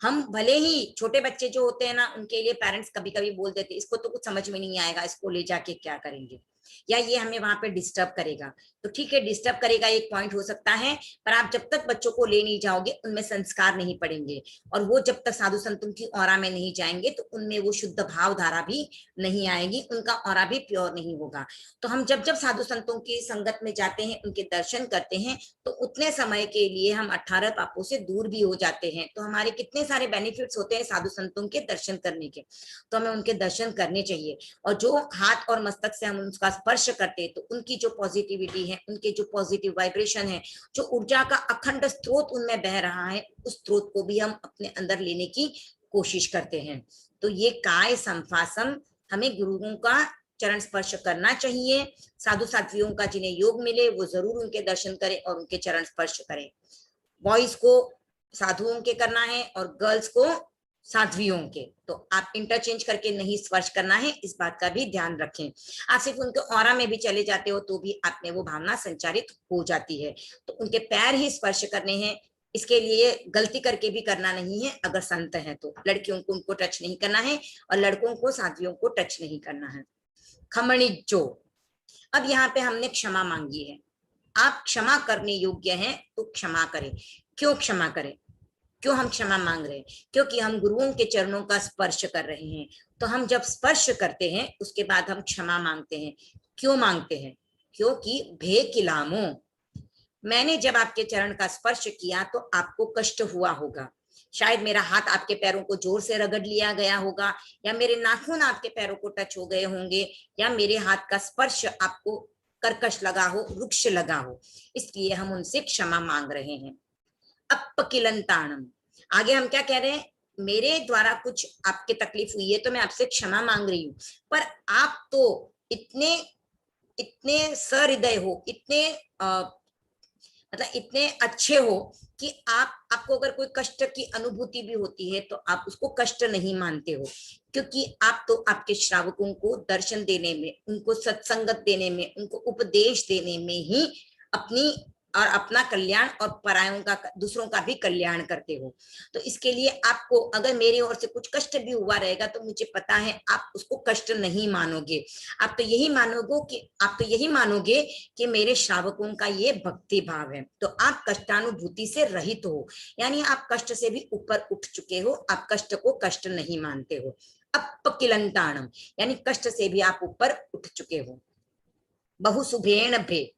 हम भले ही छोटे बच्चे जो होते हैं ना, उनके लिए पेरेंट्स कभी कभी बोल देते हैं इसको तो कुछ समझ में नहीं आएगा, इसको ले जाके क्या करेंगे, या ये हमें वहां पे डिस्टर्ब करेगा। तो ठीक है, डिस्टर्ब करेगा एक पॉइंट हो सकता है, पर आप जब तक बच्चों को ले नहीं जाओगे उनमें संस्कार नहीं पड़ेंगे, और वो जब तक साधु संतों की औरा में नहीं जाएंगे तो उनमें वो शुद्ध भाव धारा भी नहीं आएगी, उनका औरा भी प्योर नहीं होगा। तो हम जब जब साधु संतों की संगत में जाते हैं, उनके दर्शन करते हैं, तो उतने समय के लिए हम 18 पापों से दूर भी हो जाते हैं। तो हमारे कितने सारे बेनिफिट्स होते हैं साधु संतों के दर्शन करने के, तो हमें उनके दर्शन करने चाहिए। और जो हाथ और मस्तक से हम उनका स्पर्श करते हैं, तो उनकी जो पॉजिटिविटी है, उनके जो पॉजिटिव वाइब्रेशन है, जो ऊर्जा का अखंड स्रोत उनमें बह रहा है, उस स्रोत को भी हम अपने अंदर लेने की कोशिश करते हैं। तो ये काय संफासम, हमें गुरुओं का चरण स्पर्श करना चाहिए। साधु साध्वियों का जिन्हें योग मिले वो जरूर उनके दर्शन करें और उनके चरण स्पर्श करें। बॉयज को साधुओं के करना है और गर्ल्स को साध्वियों के, तो आप इंटरचेंज करके नहीं स्पर्श करना है, इस बात का भी ध्यान रखें। आप सिर्फ उनके ऑरा में भी चले जाते हो तो भी आप में वो भावना संचारित हो जाती है। तो उनके पैर ही स्पर्श करने हैं, इसके लिए गलती करके भी करना नहीं है। अगर संत है तो लड़कियों को उनको टच नहीं करना है और लड़कों को साध्वियों को टच नहीं करना है। खमणिजो, अब यहाँ पे हमने क्षमा मांगी है, आप क्षमा करने योग्य हैं तो क्षमा करें। क्यों क्षमा करें, क्यों हम क्षमा मांग रहे हैं? क्योंकि हम गुरुओं के चरणों का स्पर्श कर रहे हैं। तो हम जब स्पर्श करते हैं उसके बाद हम क्षमा मांगते हैं। क्यों मांगते हैं? क्योंकि भे किलामो, मैंने जब आपके चरण का स्पर्श किया तो आपको कष्ट हुआ होगा, शायद मेरा हाथ आपके पैरों को जोर से रगड़ लिया गया होगा, या मेरे नाखून आपके पैरों को टच हो गए होंगे, या मेरे हाथ का स्पर्श आपको कर्कश लगा हो, रुक्ष लगा हो, इसलिए हम उनसे क्षमा मांग रहे हैं। अपकिलंताणम, आगे हम क्या कह रहे हैं? मेरे द्वारा कुछ आपके तकलीफ हुई है तो मैं आपसे क्षमा मांग रही हूँ, पर आप तो इतने सहृदय हो, मतलब इतने अच्छे हो कि आपको अगर कोई कष्ट की अनुभूति भी होती है तो आप उसको कष्ट नहीं मानते हो, क्योंकि आप तो आपके श्रावकों को दर्शन देने में, उनको सत्संगत देने में, उनको उपदेश देने में ही अपना कल्याण और परायों का, दूसरों का भी कल्याण करते हो। तो इसके लिए आपको अगर मेरी ओर से कुछ कष्ट भी हुआ रहेगा तो मुझे पता है आप उसको कष्ट नहीं मानोगे। आप तो यही मानोगे कि मेरे श्रावकों का ये भक्ति भाव है। तो आप कष्टानुभूति से रहित हो, यानी आप कष्ट से भी ऊपर उठ चुके हो, आप कष्ट को कष्ट नहीं मानते हो। अपकिलंताणम, यानी कष्ट से भी आप ऊपर उठ चुके हो। बहुसुभेण भे,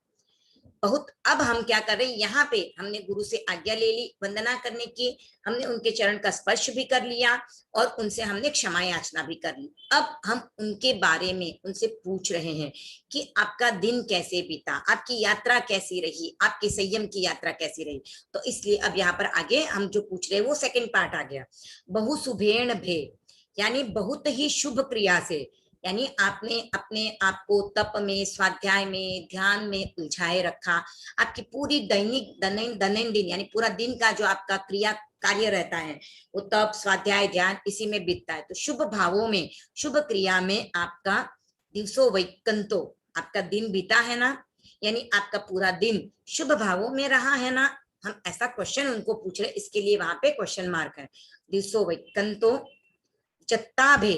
बहुत, अब हम क्या कर रहे हैं, यहाँ पे हमने गुरु से आज्ञा ले ली वंदना करने की, हमने उनके चरण का स्पर्श भी कर लिया और उनसे हमने क्षमा याचना भी कर ली। अब हम उनके बारे में उनसे पूछ रहे हैं कि आपका दिन कैसे बीता, आपकी यात्रा कैसी रही, आपके संयम की यात्रा कैसी रही। तो इसलिए अब यहाँ पर आगे हम जो पूछ रहे हैं वो सेकंड पार्ट आ गया। बहुसुभेण भे, यानी बहुत ही शुभ क्रिया से, यानी आपने अपने आप को तप में, स्वाध्याय में, ध्यान में उलझाए रखा। आपकी पूरी दैनंदिन यानी पूरा दिन का जो आपका क्रिया कार्य रहता है वो तप, स्वाध्याय, ध्यान इसी में बीतता है। तो शुभ भावों में, शुभ क्रिया में आपका दिवसो वैकंतो, आपका दिन बीता है ना, यानी आपका पूरा दिन शुभ भावों में रहा है ना। हम ऐसा क्वेश्चन उनको पूछ रहे, इसके लिए वहां पे क्वेश्चन मार्क है। दिवसो वैकंतो चत्ताभे,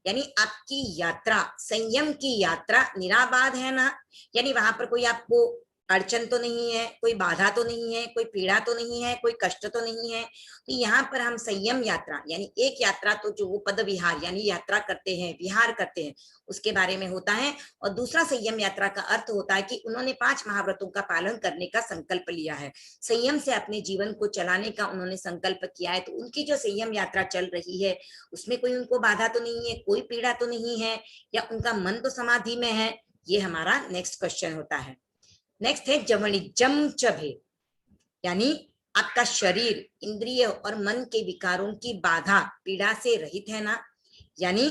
यानी आपकी यात्रा, संयम की यात्रा निराबाध है ना, यानी वहां पर कोई आपको अड़चन तो नहीं है, कोई बाधा तो नहीं है, कोई पीड़ा तो नहीं है, कोई कष्ट तो नहीं है। तो यहाँ पर हम संयम यात्रा, यानी एक यात्रा तो जो वो पद विहार यानी यात्रा करते हैं, विहार करते हैं, उसके बारे में होता है। और दूसरा संयम यात्रा का अर्थ होता है कि उन्होंने 5 महाव्रतों का पालन करने का संकल्प लिया है, संयम से अपने जीवन को चलाने का उन्होंने संकल्प किया है। तो उनकी जो संयम यात्रा चल रही है उसमें कोई उनको बाधा तो नहीं है, कोई पीड़ा तो नहीं है, या उनका मन तो समाधि में है। ये हमारा नेक्स्ट क्वेश्चन होता है। नेक्स्ट है जवनिजम चभे, यानी आपका शरीर, इंद्रिय और मन के विकारों की बाधा, पीड़ा से रहित है ना। यानी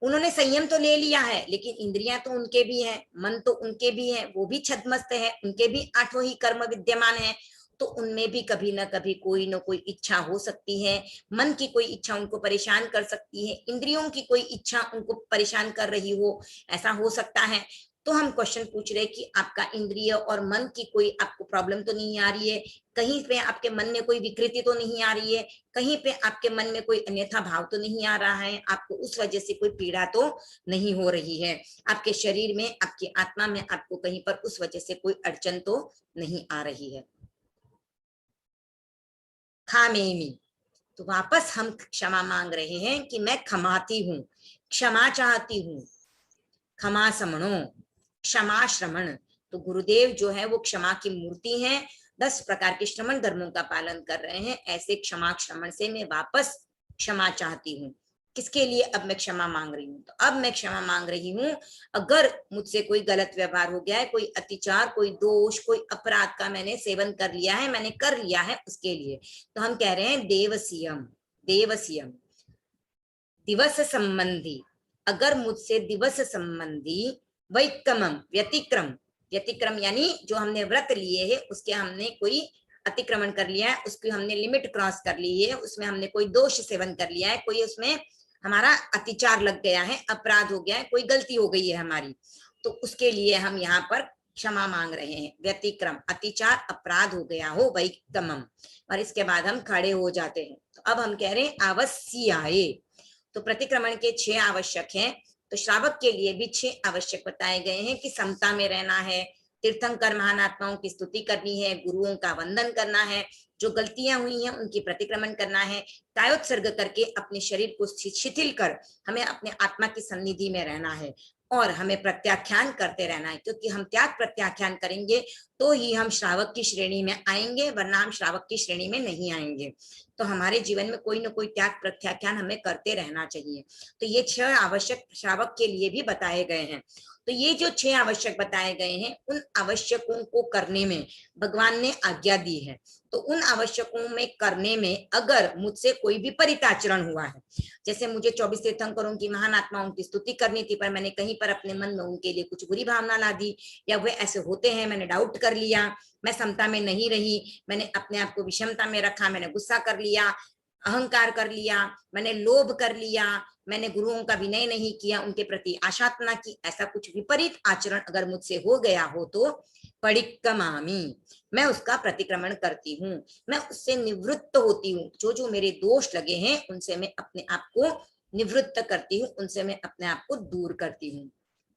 उन्होंने संयम तो ले लिया है, लेकिन इंद्रियां तो उनके भी हैं, मन तो उनके भी है, वो भी छद्मस्त है, उनके भी 8 ही कर्म विद्यमान है। तो उनमें भी कभी ना कभी कोई ना कोई इच्छा हो सकती है। मन की कोई इच्छा उनको परेशान कर सकती है, इंद्रियों की कोई इच्छा उनको परेशान कर रही हो, ऐसा हो सकता है। तो हम क्वेश्चन पूछ रहे कि आपका इंद्रिय और मन की कोई आपको प्रॉब्लम तो नहीं आ रही है, कहीं पे आपके मन में कोई विकृति तो नहीं आ रही है, कहीं पे आपके मन में कोई अन्यथा भाव तो नहीं आ रहा है, आपको उस वजह से कोई पीड़ा तो नहीं हो रही है, आपके शरीर में, आपकी आत्मा में आपको कहीं पर उस वजह से कोई अड़चन तो नहीं आ रही है। खामेमी, तो वापस हम क्षमा मांग रहे हैं कि मैं क्षमाती हूँ, क्षमा चाहती हूँ। क्षमा समणो, क्षमा श्रमण, तो गुरुदेव जो है वो क्षमा की मूर्ति हैं, 10 प्रकार के श्रमण धर्मों का पालन कर रहे हैं। ऐसे क्षमा श्रमण से मैं वापस क्षमा चाहती हूँ। किसके लिए अब मैं क्षमा मांग रही हूँ? तो अब मैं क्षमा मांग रही हूँ अगर मुझसे कोई गलत व्यवहार हो गया है, कोई अत्याचार, कोई दोष, कोई अपराध का मैंने सेवन कर लिया है, मैंने कर लिया है, उसके लिए। तो हम कह रहे हैं देवसीयम, देवसीयम, दिवस संबंधी, अगर मुझसे दिवस संबंधी वैकमम, व्यतिक्रम, व्यतिक्रम यानी जो हमने व्रत लिए है उसके हमने कोई अतिक्रमण कर लिया है, उसकी हमने लिमिट क्रॉस कर ली है, उसमें हमने कोई दोष सेवन कर लिया है, कोई उसमें हमारा अतिचार लग गया है, अपराध हो गया है, कोई गलती हो गई है हमारी, तो उसके लिए हम यहाँ पर क्षमा मांग रहे हैं। व्यतिक्रम, अतिचार, अपराध हो गया हो, वैकमम, और इसके बाद हम खड़े हो जाते हैं। तो अब हम कह रहे हैं आवश्याए, तो प्रतिक्रमण के 6 आवश्यक हैं, तो श्रावक के लिए भी 6 आवश्यक बताए गए हैं कि समता में रहना है, तीर्थंकर महान आत्माओं की स्तुति करनी है, गुरुओं का वंदन करना है, जो गलतियां हुई हैं उनकी प्रतिक्रमण करना है, कायोत्सर्ग करके अपने शरीर को शिथिल कर हमें अपने आत्मा की सन्निधि में रहना है, और हमें प्रत्याख्यान करते रहना है, क्योंकि हम त्याग प्रत्याख्यान करेंगे तो ही हम श्रावक की श्रेणी में आएंगे, वरना हम श्रावक की श्रेणी में नहीं आएंगे। तो हमारे जीवन में कोई ना कोई त्याग प्रत्याख्यान हमें करते रहना चाहिए। तो ये 6 आवश्यक श्रावक के लिए भी बताए गए हैं। तो ये जो 6 आवश्यक बताए गए हैं, उन आवश्यकों को करने में भगवान ने आज्ञा दी है। तो उन आवश्यकों में करने में अगर मुझसे कोई विपरीत आचरण हुआ है, जैसे मुझे 24 तीर्थंकरों की महान आत्माओं की स्तुति करनी थी, पर मैंने कहीं पर अपने मन में उनके लिए कुछ बुरी भावना ला दी, या वे ऐसे होते हैं, मैंने डाउट कर लिया, मैं समता में नहीं रही, मैंने अपने आप को विषमता में रखा, मैंने गुस्सा कर लिया, अहंकार कर लिया, मैंने लोभ कर लिया, मैंने गुरुओं का विनय नहीं किया, उनके प्रति आशातना की, ऐसा कुछ विपरीत आचरण अगर मुझसे हो गया हो तो परिक्रमामी, मैं उसका प्रतिक्रमण करती हूँ, मैं उससे निवृत्त होती हूँ। जो जो मेरे दोष लगे हैं उनसे मैं अपने आप को निवृत्त करती हूँ, उनसे मैं अपने आप को दूर करती हूँ।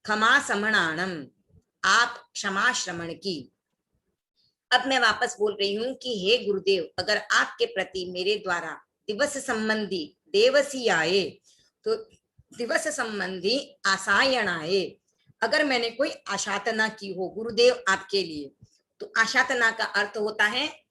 क्षमा समणानम, आप क्षमा श्रमण की। अब मैं वापस बोल रही हूँ कि हे गुरुदेव, अगर आपके प्रति मेरे द्वारा दिवस संबंधी देवसी आए, तो दिवस संबंधी आसायणाए, अगर मैंने कोई आशातना की हो गुरुदेव आपके लिए, तो आशातना का अर्थ होता है,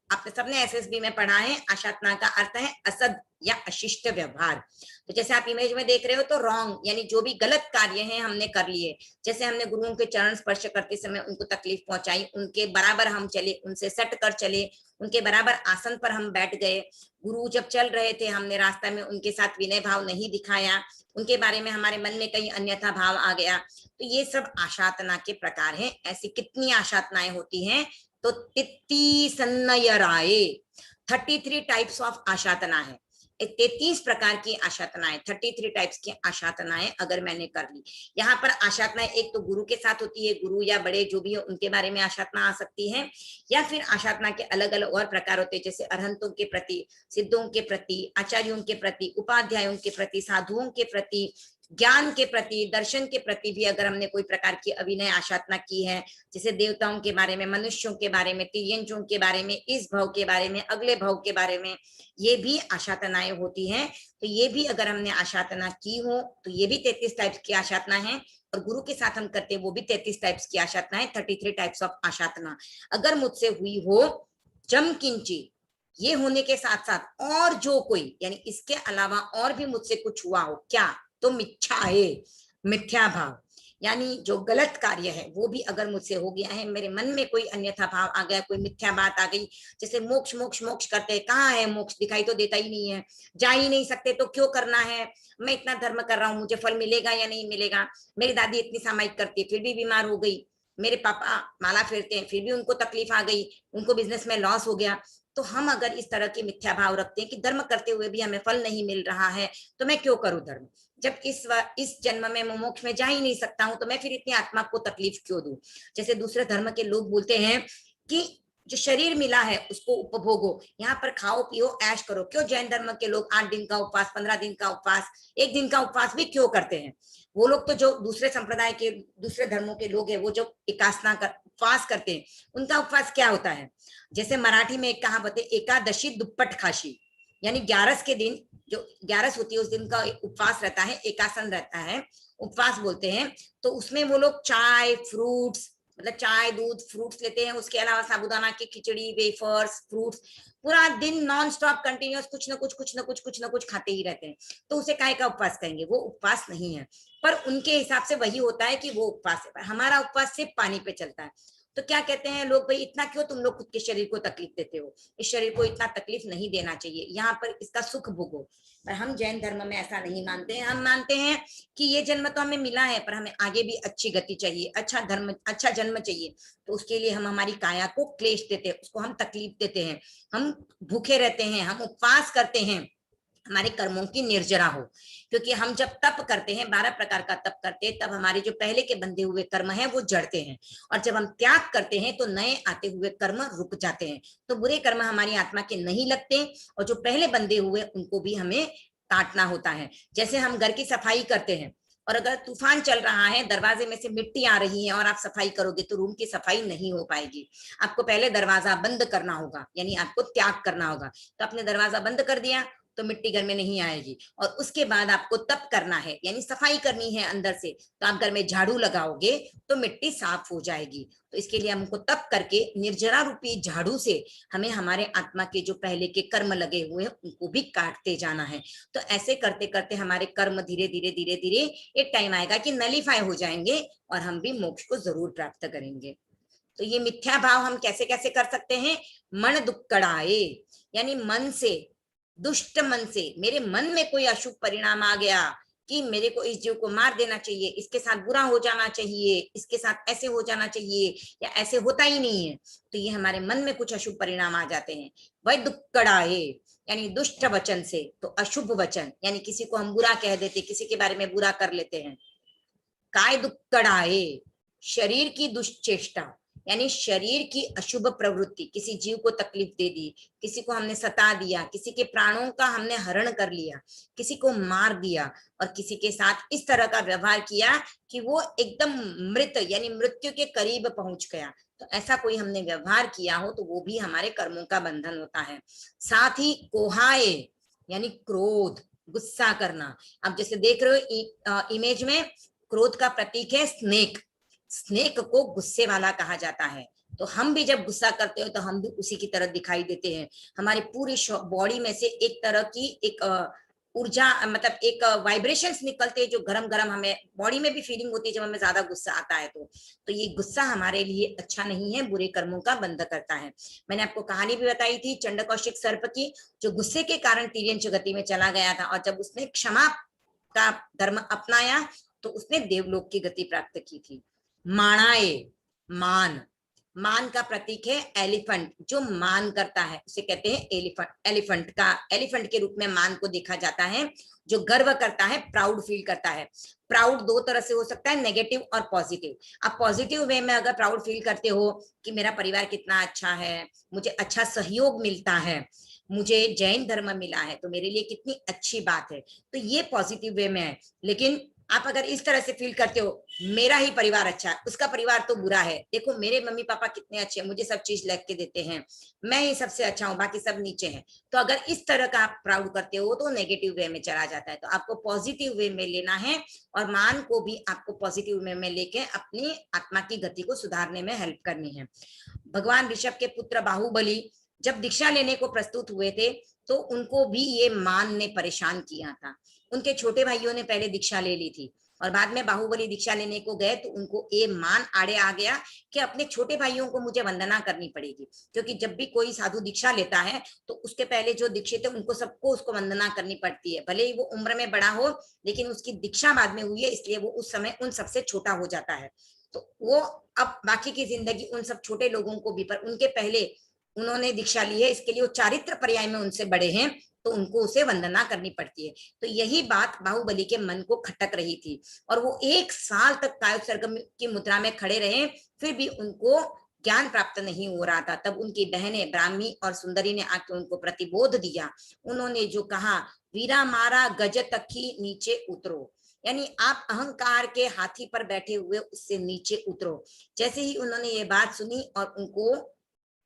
आपने सबने एसएसबी में पढ़ा है, आशातना का अर्थ है असद या अशिष्ट व्यवहार। तो जैसे आप इमेज में देख रहे हो, तो रॉन्ग यानी जो भी गलत कार्य हैं हमने कर लिए, जैसे हमने गुरुओं के चरण स्पर्श करते समय उनको तकलीफ पहुंचाई, उनके बराबर हम चले, उनसे सट कर चले, उनके बराबर आसन पर हम बैठ गए, गुरु जब चल रहे थे हमने रास्ता में उनके साथ विनय भाव नहीं दिखाया, उनके बारे में हमारे मन में कहीं अन्यथा भाव आ गया, तो ये सब आशातना के प्रकार हैं। ऐसी कितनी आशातनाएं होती हैं? तो 33 टाइप्स ऑफ आशातना है, 33 प्रकार की आशातनाएं, 33 टाइप्स की आशातनाएं अगर मैंने कर ली। यहाँ पर आशातनाएं एक तो गुरु के साथ होती है, गुरु या बड़े जो भी हो उनके बारे में आशातना आ सकती है, या फिर आशातना के अलग अलग और प्रकार होते हैं, जैसे अरहंतों के प्रति, सिद्धों के प्रति, आचार्यों के प्रति, उपाध्यायों के प्रति, साधुओं के प्रति, ज्ञान के प्रति, दर्शन के प्रति भी अगर हमने कोई प्रकार की अभिनय आशातना की है, जैसे देवताओं के बारे में, मनुष्यों के बारे में, तिर्यंजों के बारे में, इस भव के बारे में, अगले भव के बारे में, ये भी आशातनाएं होती हैं। तो ये भी अगर हमने आशातना की हो तो ये भी 33 टाइप्स की आशातना है, और गुरु के साथ हम करते हैं वो भी 33 टाइप्स की आशातना है, 33 टाइप्स ऑफ आशातना अगर मुझसे हुई हो, जम किंची, ये होने के साथ साथ और जो कोई यानी इसके अलावा और भी मुझसे कुछ हुआ हो, क्या? तो मिच्छाए, मिथ्या भाव, यानी जो गलत कार्य है वो भी अगर मुझसे हो गया है, मेरे मन में कोई अन्यथा भाव आ गया, कोई मिथ्या बात आ गई, जैसे मोक्ष मोक्ष मोक्ष करते हैं, कहाँ है मोक्ष? दिखाई तो देता ही नहीं है, जा ही नहीं सकते तो क्यों करना है? मैं इतना धर्म कर रहा हूँ, मुझे फल मिलेगा या नहीं मिलेगा? मेरी दादी इतनी सामायिक करती है फिर भी बीमार हो गई, मेरे पापा माला फेरते हैं फिर भी उनको तकलीफ आ गई, उनको बिजनेस में लॉस हो गया, तो हम अगर इस तरह की मिथ्या भाव रखते हैं कि धर्म करते हुए भी हमें फल नहीं मिल रहा है, तो मैं क्यों करूं धर्म, जब इस जन्म में मैं मोक्ष में जा ही नहीं सकता हूं, तो मैं फिर इतनी आत्मा को तकलीफ क्यों दूं। जैसे दूसरे धर्म के लोग बोलते हैं कि जो शरीर मिला है उसको उपभोगो, यहाँ पर खाओ पियो ऐश करो। क्यों जैन धर्म के लोग 8 दिन का उपवास, 15 दिन का उपवास, 1 दिन का उपवास भी क्यों करते हैं। वो लोग तो जो दूसरे संप्रदाय के, दूसरे धर्मों के लोग हैं, वो जो एकासना कर उपवास करते हैं, उनका उपवास क्या होता है। जैसे मराठी में एक कहावत है, एकादशी दुप्पट खाशी, यानी 11 के दिन, जो 11 होती है उस दिन का उपवास रहता है, एकासन रहता है, उपवास बोलते हैं। तो उसमें वो लोग चाय, फ्रूट्स, मतलब चाय, दूध, फ्रूट्स लेते हैं, उसके अलावा साबुदाना की खिचड़ी, वेफर्स, फ्रूट्स, पूरा दिन नॉन स्टॉप कंटिन्यूअस कुछ ना कुछ खाते ही रहते हैं। तो उसे काय का उपवास कहेंगे, वो उपवास नहीं है। पर उनके हिसाब से वही होता है कि वो उपवास है। हमारा उपवास सिर्फ पानी पे चलता है। तो क्या कहते हैं लोग, भाई इतना क्यों तुम लोग खुद के शरीर को तकलीफ देते हो, इस शरीर को इतना तकलीफ नहीं देना चाहिए, यहाँ पर इसका सुख भोगो। पर हम जैन धर्म में ऐसा नहीं मानते हैं। हम मानते हैं कि ये जन्म तो हमें मिला है, पर हमें आगे भी अच्छी गति चाहिए, अच्छा धर्म, अच्छा जन्म चाहिए। तो उसके लिए हम हमारी काया को क्लेश देते हैं, उसको हम तकलीफ देते हैं, हम भूखे रहते हैं, हम उपवास करते हैं, हमारे कर्मों की निर्जरा हो। क्योंकि हम जब तप करते हैं, 12 प्रकार का तप करते हैं, तब हमारे जो पहले के बंधे हुए कर्म हैं वो जड़ते हैं, और जब हम त्याग करते हैं तो नए आते हुए कर्म रुक जाते हैं। तो बुरे कर्म हमारी आत्मा के नहीं लगते, और जो पहले बंधे हुए उनको भी हमें काटना होता है। जैसे हम घर की सफाई करते हैं, और अगर तूफान चल रहा है, दरवाजे में से मिट्टी आ रही है और आप सफाई करोगे, तो रूम की सफाई नहीं हो पाएगी। आपको पहले दरवाजा बंद करना होगा, यानी आपको त्याग करना होगा। तो आपने दरवाजा बंद कर दिया तो मिट्टी घर में नहीं आएगी, और उसके बाद आपको तप करना है, यानी सफाई करनी है अंदर से। तो आप घर में झाड़ू लगाओगे तो मिट्टी साफ हो जाएगी। तो इसके लिए हमको तप करके निर्जरा रूपी झाड़ू से हमें हमारे आत्मा के जो पहले के कर्म लगे हुए हैं उनको भी काटते जाना है। तो ऐसे करते करते हमारे कर्म धीरे धीरे धीरे धीरे एक टाइम आएगा कि नलीफाई हो जाएंगे, और हम भी मोक्ष को जरूर प्राप्त करेंगे। तो ये मिथ्या भाव हम कैसे कैसे कर सकते हैं। मन दुक्कड़ाए, यानी मन से, दुष्ट मन से, मेरे मन में कोई अशुभ परिणाम आ गया कि मेरे को इस जीव को मार देना चाहिए, इसके साथ बुरा हो जाना चाहिए, इसके साथ ऐसे हो जाना चाहिए, या ऐसे होता ही नहीं है, तो ये हमारे मन में कुछ अशुभ परिणाम आ जाते हैं। वह दुक्कड़ाए, यानी दुष्ट वचन से, तो अशुभ वचन, यानी किसी को हम बुरा कह देते, किसी के बारे में बुरा कर लेते हैं। काय दुक्कड़ाए, शरीर की दुष्चेष्टा, यानी शरीर की अशुभ प्रवृत्ति, किसी जीव को तकलीफ दे दी, किसी को हमने सता दिया, किसी के प्राणों का हमने हरण कर लिया, किसी को मार दिया, और किसी के साथ इस तरह का व्यवहार किया कि वो एकदम मृत, यानी मृत्यु के करीब पहुंच गया। तो ऐसा कोई हमने व्यवहार किया हो तो वो भी हमारे कर्मों का बंधन होता है। साथ ही कोहाए, यानी क्रोध, गुस्सा करना। अब जैसे देख रहे हो इमेज में, क्रोध का प्रतीक है स्नेक, स्नेक को गुस्से वाला कहा जाता है। तो हम भी जब गुस्सा करते हो तो हम भी उसी की तरह दिखाई देते हैं। हमारी पूरी बॉडी में से एक तरह की एक ऊर्जा, मतलब एक वाइब्रेशंस निकलते हैं जो गरम गरम हमें बॉडी में भी फीलिंग होती है जब हमें ज्यादा गुस्सा आता है। तो ये गुस्सा हमारे लिए अच्छा नहीं है, बुरे कर्मों का बंध करता है। मैंने आपको कहानी भी बताई थी चंड कौशिक सर्प की, जो गुस्से के कारण तिर्यंच गति में चला गया था, और जब उसने क्षमा का धर्म अपनाया तो उसने देवलोक की गति प्राप्त की थी। माणाए, मान, मान का प्रतीक है एलिफेंट, जो मान करता है उसे कहते हैं एलिफेंट। एलिफेंट के रूप में मान को देखा जाता है, जो गर्व करता है, प्राउड फील करता है। प्राउड 2 तरह से हो सकता है, नेगेटिव और पॉजिटिव। अब पॉजिटिव वे में अगर प्राउड फील करते हो कि मेरा परिवार कितना अच्छा है, मुझे अच्छा सहयोग मिलता है, मुझे जैन धर्म मिला है, तो मेरे लिए कितनी अच्छी बात है, तो ये पॉजिटिव वे में है। लेकिन आप अगर इस तरह से फील करते हो मेरा ही परिवार अच्छा है, उसका परिवार तो बुरा है, देखो मेरे मम्मी पापा कितने अच्छे हैं, मुझे सब चीज लिख के देते हैं, मैं ही सबसे अच्छा हूँ, बाकी सब नीचे हैं, तो अगर इस तरह का आप प्राउड करते हो तो नेगेटिव वे में चला जाता है। तो आपको पॉजिटिव वे में लेना है, और मान को भी आपको पॉजिटिव वे में लेके अपनी आत्मा की गति को सुधारने में हेल्प करनी है। भगवान ऋषभ के पुत्र बाहुबली जब दीक्षा लेने को प्रस्तुत हुए थे तो उनको भी ये मान ने परेशान किया था। उनके छोटे भाइयों ने पहले दीक्षा ले ली थी, और बाद में बाहुबली दीक्षा लेने को गए तो उनको ये मान आड़े आ गया कि अपने छोटे भाइयों को मुझे वंदना करनी पड़ेगी, क्योंकि जब भी कोई साधु दीक्षा लेता है तो उसके पहले जो दीक्षित है उनको सबको उसको वंदना करनी पड़ती है, भले ही वो उम्र में बड़ा हो, लेकिन उसकी दीक्षा बाद में हुई है, इसलिए वो उस समय उन सबसे छोटा हो जाता है। तो वो अब बाकी की जिंदगी उन सब छोटे लोगों को भी, पर उनके पहले उन्होंने दीक्षा ली है, इसके लिए वो चारित्र पर्याय में उनसे बड़े हैं, तो उनको उसे वंदना करनी पड़ती है। तो यही बात बाहुबली के मन को खटक रही थी और वो 1 साल तक कायोत्सर्ग की मुद्रा में खड़े रहे, फिर भी उनको ज्ञान प्राप्त नहीं हो रहा था। तब उनकी बहनें ब्राह्मी और सुंदरी ने आके उनको प्रतिबोध दिया। उन्होंने जो कहा, वीरा मारा गज तखी नीचे उतरो, यानी आप अहंकार के हाथी पर बैठे हुए उससे नीचे उतरो। जैसे ही उन्होंने ये बात सुनी और उनको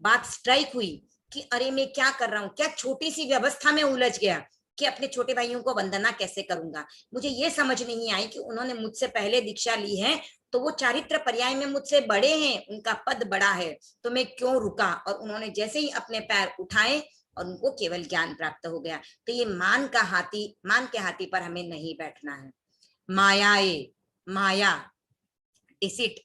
बात स्ट्राइक हुई कि अरे मैं क्या कर रहा हूँ, क्या छोटी सी व्यवस्था में उलझ गया कि अपने छोटे भाइयों को वंदना कैसे करूंगा। मुझे ये समझ नहीं आई कि उन्होंने मुझसे पहले दीक्षा ली है, तो वो चारित्र पर्याय में मुझसे बड़े हैं, उनका पद बड़ा है, तो मैं क्यों रुका। और उन्होंने जैसे ही अपने पैर उठाए और उनको केवल ज्ञान प्राप्त हो गया। तो ये मान के हाथी पर हमें नहीं बैठना है। माया डिसिट,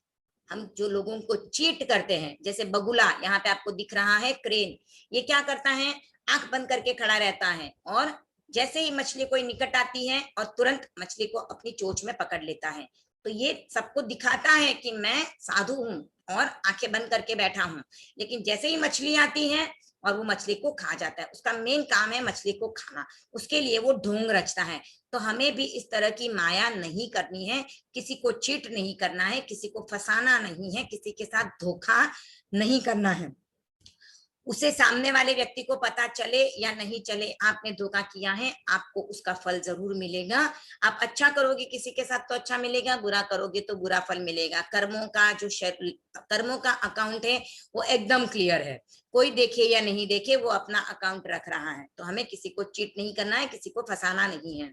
हम जो लोगों को चीट करते हैं, जैसे बगुला, यहाँ पे आपको दिख रहा है क्रेन, ये क्या करता है, आंख बंद करके खड़ा रहता है और जैसे ही मछली कोई निकट आती है और तुरंत मछली को अपनी चोंच में पकड़ लेता है। तो ये सबको दिखाता है कि मैं साधु हूं और आंखें बंद करके बैठा हूं, लेकिन जैसे ही मछली आती है और वो मछली को खा जाता है, उसका मेन काम है मछली को खाना, उसके लिए वो ढोंग रचता है। तो हमें भी इस तरह की माया नहीं करनी है, किसी को चीट नहीं करना है, किसी को फंसाना नहीं है, किसी के साथ धोखा नहीं करना है। उसे सामने वाले व्यक्ति को पता चले या नहीं चले, आपने धोखा किया है, आपको उसका फल जरूर मिलेगा। आप अच्छा करोगे किसी के साथ तो अच्छा मिलेगा, बुरा करोगे तो बुरा फल मिलेगा। कर्मों का अकाउंट है वो एकदम क्लियर है, कोई देखे या नहीं देखे वो अपना अकाउंट रख रहा है। तो हमें किसी को चीट नहीं करना है, किसी को फंसाना नहीं है।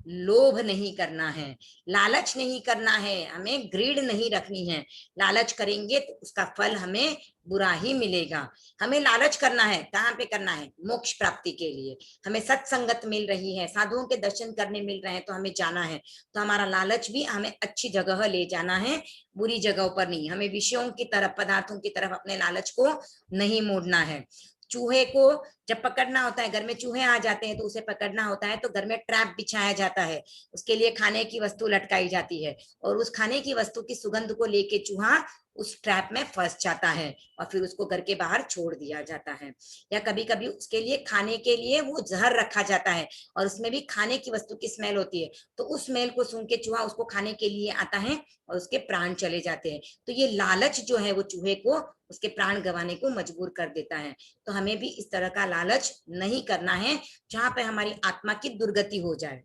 लोभ नहीं करना है, लालच नहीं करना है, हमें ग्रीड नहीं रखनी है। लालच करेंगे तो उसका फल हमें बुरा ही मिलेगा। हमें लालच करना है, कहाँ पे करना है, मोक्ष प्राप्ति के लिए। हमें सत्संगत मिल रही है, साधुओं के दर्शन करने मिल रहे हैं, तो हमें जाना है। तो हमारा लालच भी हमें अच्छी जगह ले जाना है, बुरी जगहों पर नहीं। हमें विषयों की तरफ, पदार्थों की तरफ अपने लालच को नहीं मोड़ना है। चूहे को जब पकड़ना होता है, घर में चूहे आ जाते हैं तो उसे पकड़ना होता है, तो घर में ट्रैप बिछाया जाता है, उसके लिए खाने की वस्तु लटकाई जाती है और उस खाने की वस्तु की सुगंध को लेके चूहा उस ट्रैप में फंस जाता है और फिर उसको घर के बाहर छोड़ दिया जाता है। या कभी कभी उसके लिए खाने के लिए वो जहर रखा जाता है और उसमें भी खाने की वस्तु की स्मेल होती है, तो उस स्मेल को सूंघ के चूहा उसको खाने के लिए आता है और उसके प्राण चले जाते हैं। तो ये लालच जो है वो चूहे को उसके प्राण गंवाने को मजबूर कर देता है। तो हमें भी इस तरह का लालच नहीं करना है जहां पे हमारी आत्मा की दुर्गति हो जाए।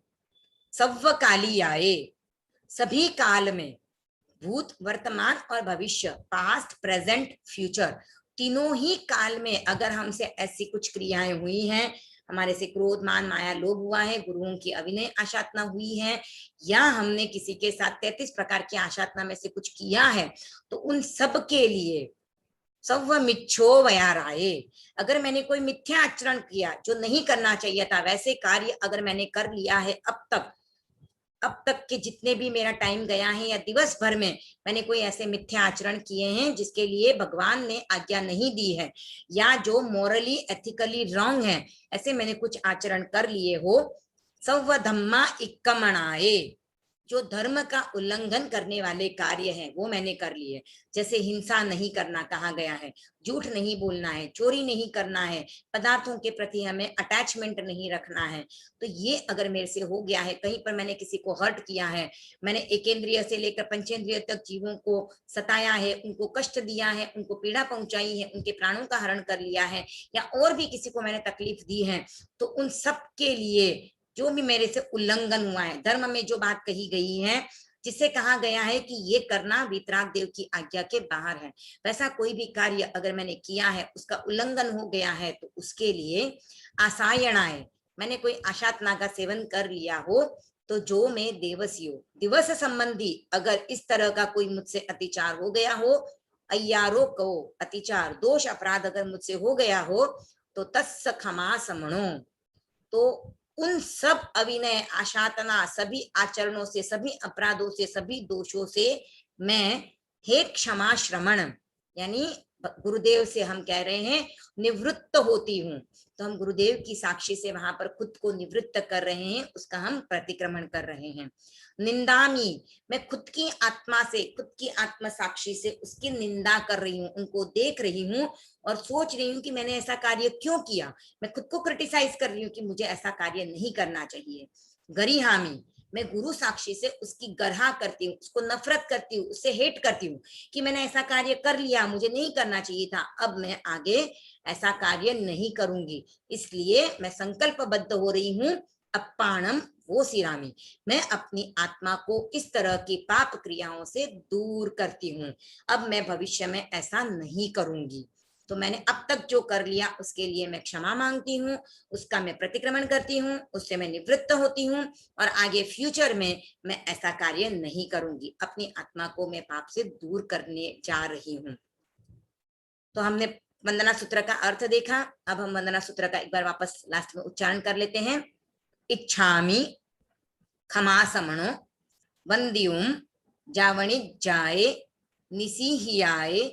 सव्वकाली आए, सभी काल में, भूत, वर्तमान और भविष्य, पास्ट, प्रेजेंट, फ्यूचर, तीनों ही काल में अगर हमसे ऐसी कुछ क्रियाएं हुई हैं, हमारे से क्रोध, मान, माया, लोभ हुआ है, गुरुओं की अविनय आशातना हुई है, या हमने किसी के साथ 33 प्रकार की आशातना में से कुछ किया है, तो उन सब के लिए सव्व मिच्छो वयाराये, अगर मैंने कोई मिथ्या आचरण किया जो नहीं करना चाहिए था, वैसे कार्य अगर मैंने कर लिया है अब तक के जितने भी मेरा टाइम गया है या दिवस भर में मैंने कोई ऐसे मिथ्या आचरण किए हैं जिसके लिए भगवान ने आज्ञा नहीं दी है, या जो मोरली एथिकली रॉन्ग है, ऐसे मैंने कुछ आचरण कर लिए हो, सव्व धम्मा इक्कमणाए, जो धर्म का उल्लंघन करने वाले कार्य हैं वो मैंने कर लिए। जैसे हिंसा नहीं करना कहा गया है, झूठ नहीं बोलना है, चोरी नहीं करना है, पदार्थों के प्रति हमें अटैचमेंट नहीं रखना है। तो ये अगर मेरे से हो गया है, कहीं पर मैंने किसी को हर्ट किया है, मैंने एकेंद्रिय से लेकर पंचेंद्रिय तक जीवों को सताया है, उनको कष्ट दिया है, उनको पीड़ा पहुंचाई है, उनके प्राणों का हरण कर लिया है, या और भी किसी को मैंने तकलीफ दी है, तो उन सब के लिए जो भी मेरे से उल्लंघन हुआ है, धर्म में जो बात कही गई है, जिससे कहा गया है कि ये करना वीतराग देव की आज्ञा के बाहर है, वैसा कोई भी कार्य अगर मैंने किया है, उसका उल्लंघन हो गया है, तो उसके लिए आसायणाएं, मैंने कोई आशातना का सेवन कर लिया हो, तो जो मैं देवसियो, दिवस संबंधी अगर इस तरह का कोई मुझसे अतिचार हो गया हो, अय्यारो कहो अतिचार, दोष, अपराध अगर मुझसे हो गया हो, तो तत्स क्षमा समणो, तो उन सब अविनय, आशातना, सभी आचरणों से, सभी अपराधों से, सभी दोषों से मैं हे क्षमा श्रमण, यानी गुरुदेव से हम कह रहे हैं निवृत्त होती हूँ, तो हम गुरुदेव की साक्षी से वहां पर खुद को निवृत्त कर रहे हैं, उसका हम प्रतिक्रमण कर रहे हैं। निंदामी, मैं खुद की आत्मा से, खुद की आत्म साक्षी से उसकी निंदा कर रही हूँ, उनको देख रही हूँ और सोच रही हूँ कि मैंने ऐसा कार्य क्यों किया। मैं खुद को क्रिटिसाइज कर रही हूँ कि मुझे ऐसा कार्य नहीं करना चाहिए। गरिहामी, मैं गुरु साक्षी से उसकी गर्हा करती हूँ, उसको नफरत करती हूँ, उससे हेट करती हूँ कि मैंने ऐसा कार्य कर लिया, मुझे नहीं करना चाहिए था, अब मैं आगे ऐसा कार्य नहीं करूंगी, इसलिए मैं संकल्पबद्ध हो रही हूँ। अपाणम वो सिरामी, मैं अपनी आत्मा को इस तरह की पाप क्रियाओं से दूर करती हूँ, अब मैं भविष्य में ऐसा नहीं करूंगी। तो मैंने अब तक जो कर लिया उसके लिए मैं क्षमा मांगती हूँ, उसका मैं प्रतिक्रमण करती हूँ, उससे मैं निवृत्त होती हूँ और आगे फ्यूचर में मैं ऐसा कार्य नहीं करूंगी, अपनी आत्मा को मैं पाप से दूर करने जा रही हूँ। तो हमने वंदना सूत्र का अर्थ देखा, अब हम वंदना सूत्र का एक बार वापस लास्ट में उच्चारण कर लेते हैं। इच्छामि खमासमणो वंद्युम जावणिज्जाये निसीहियाये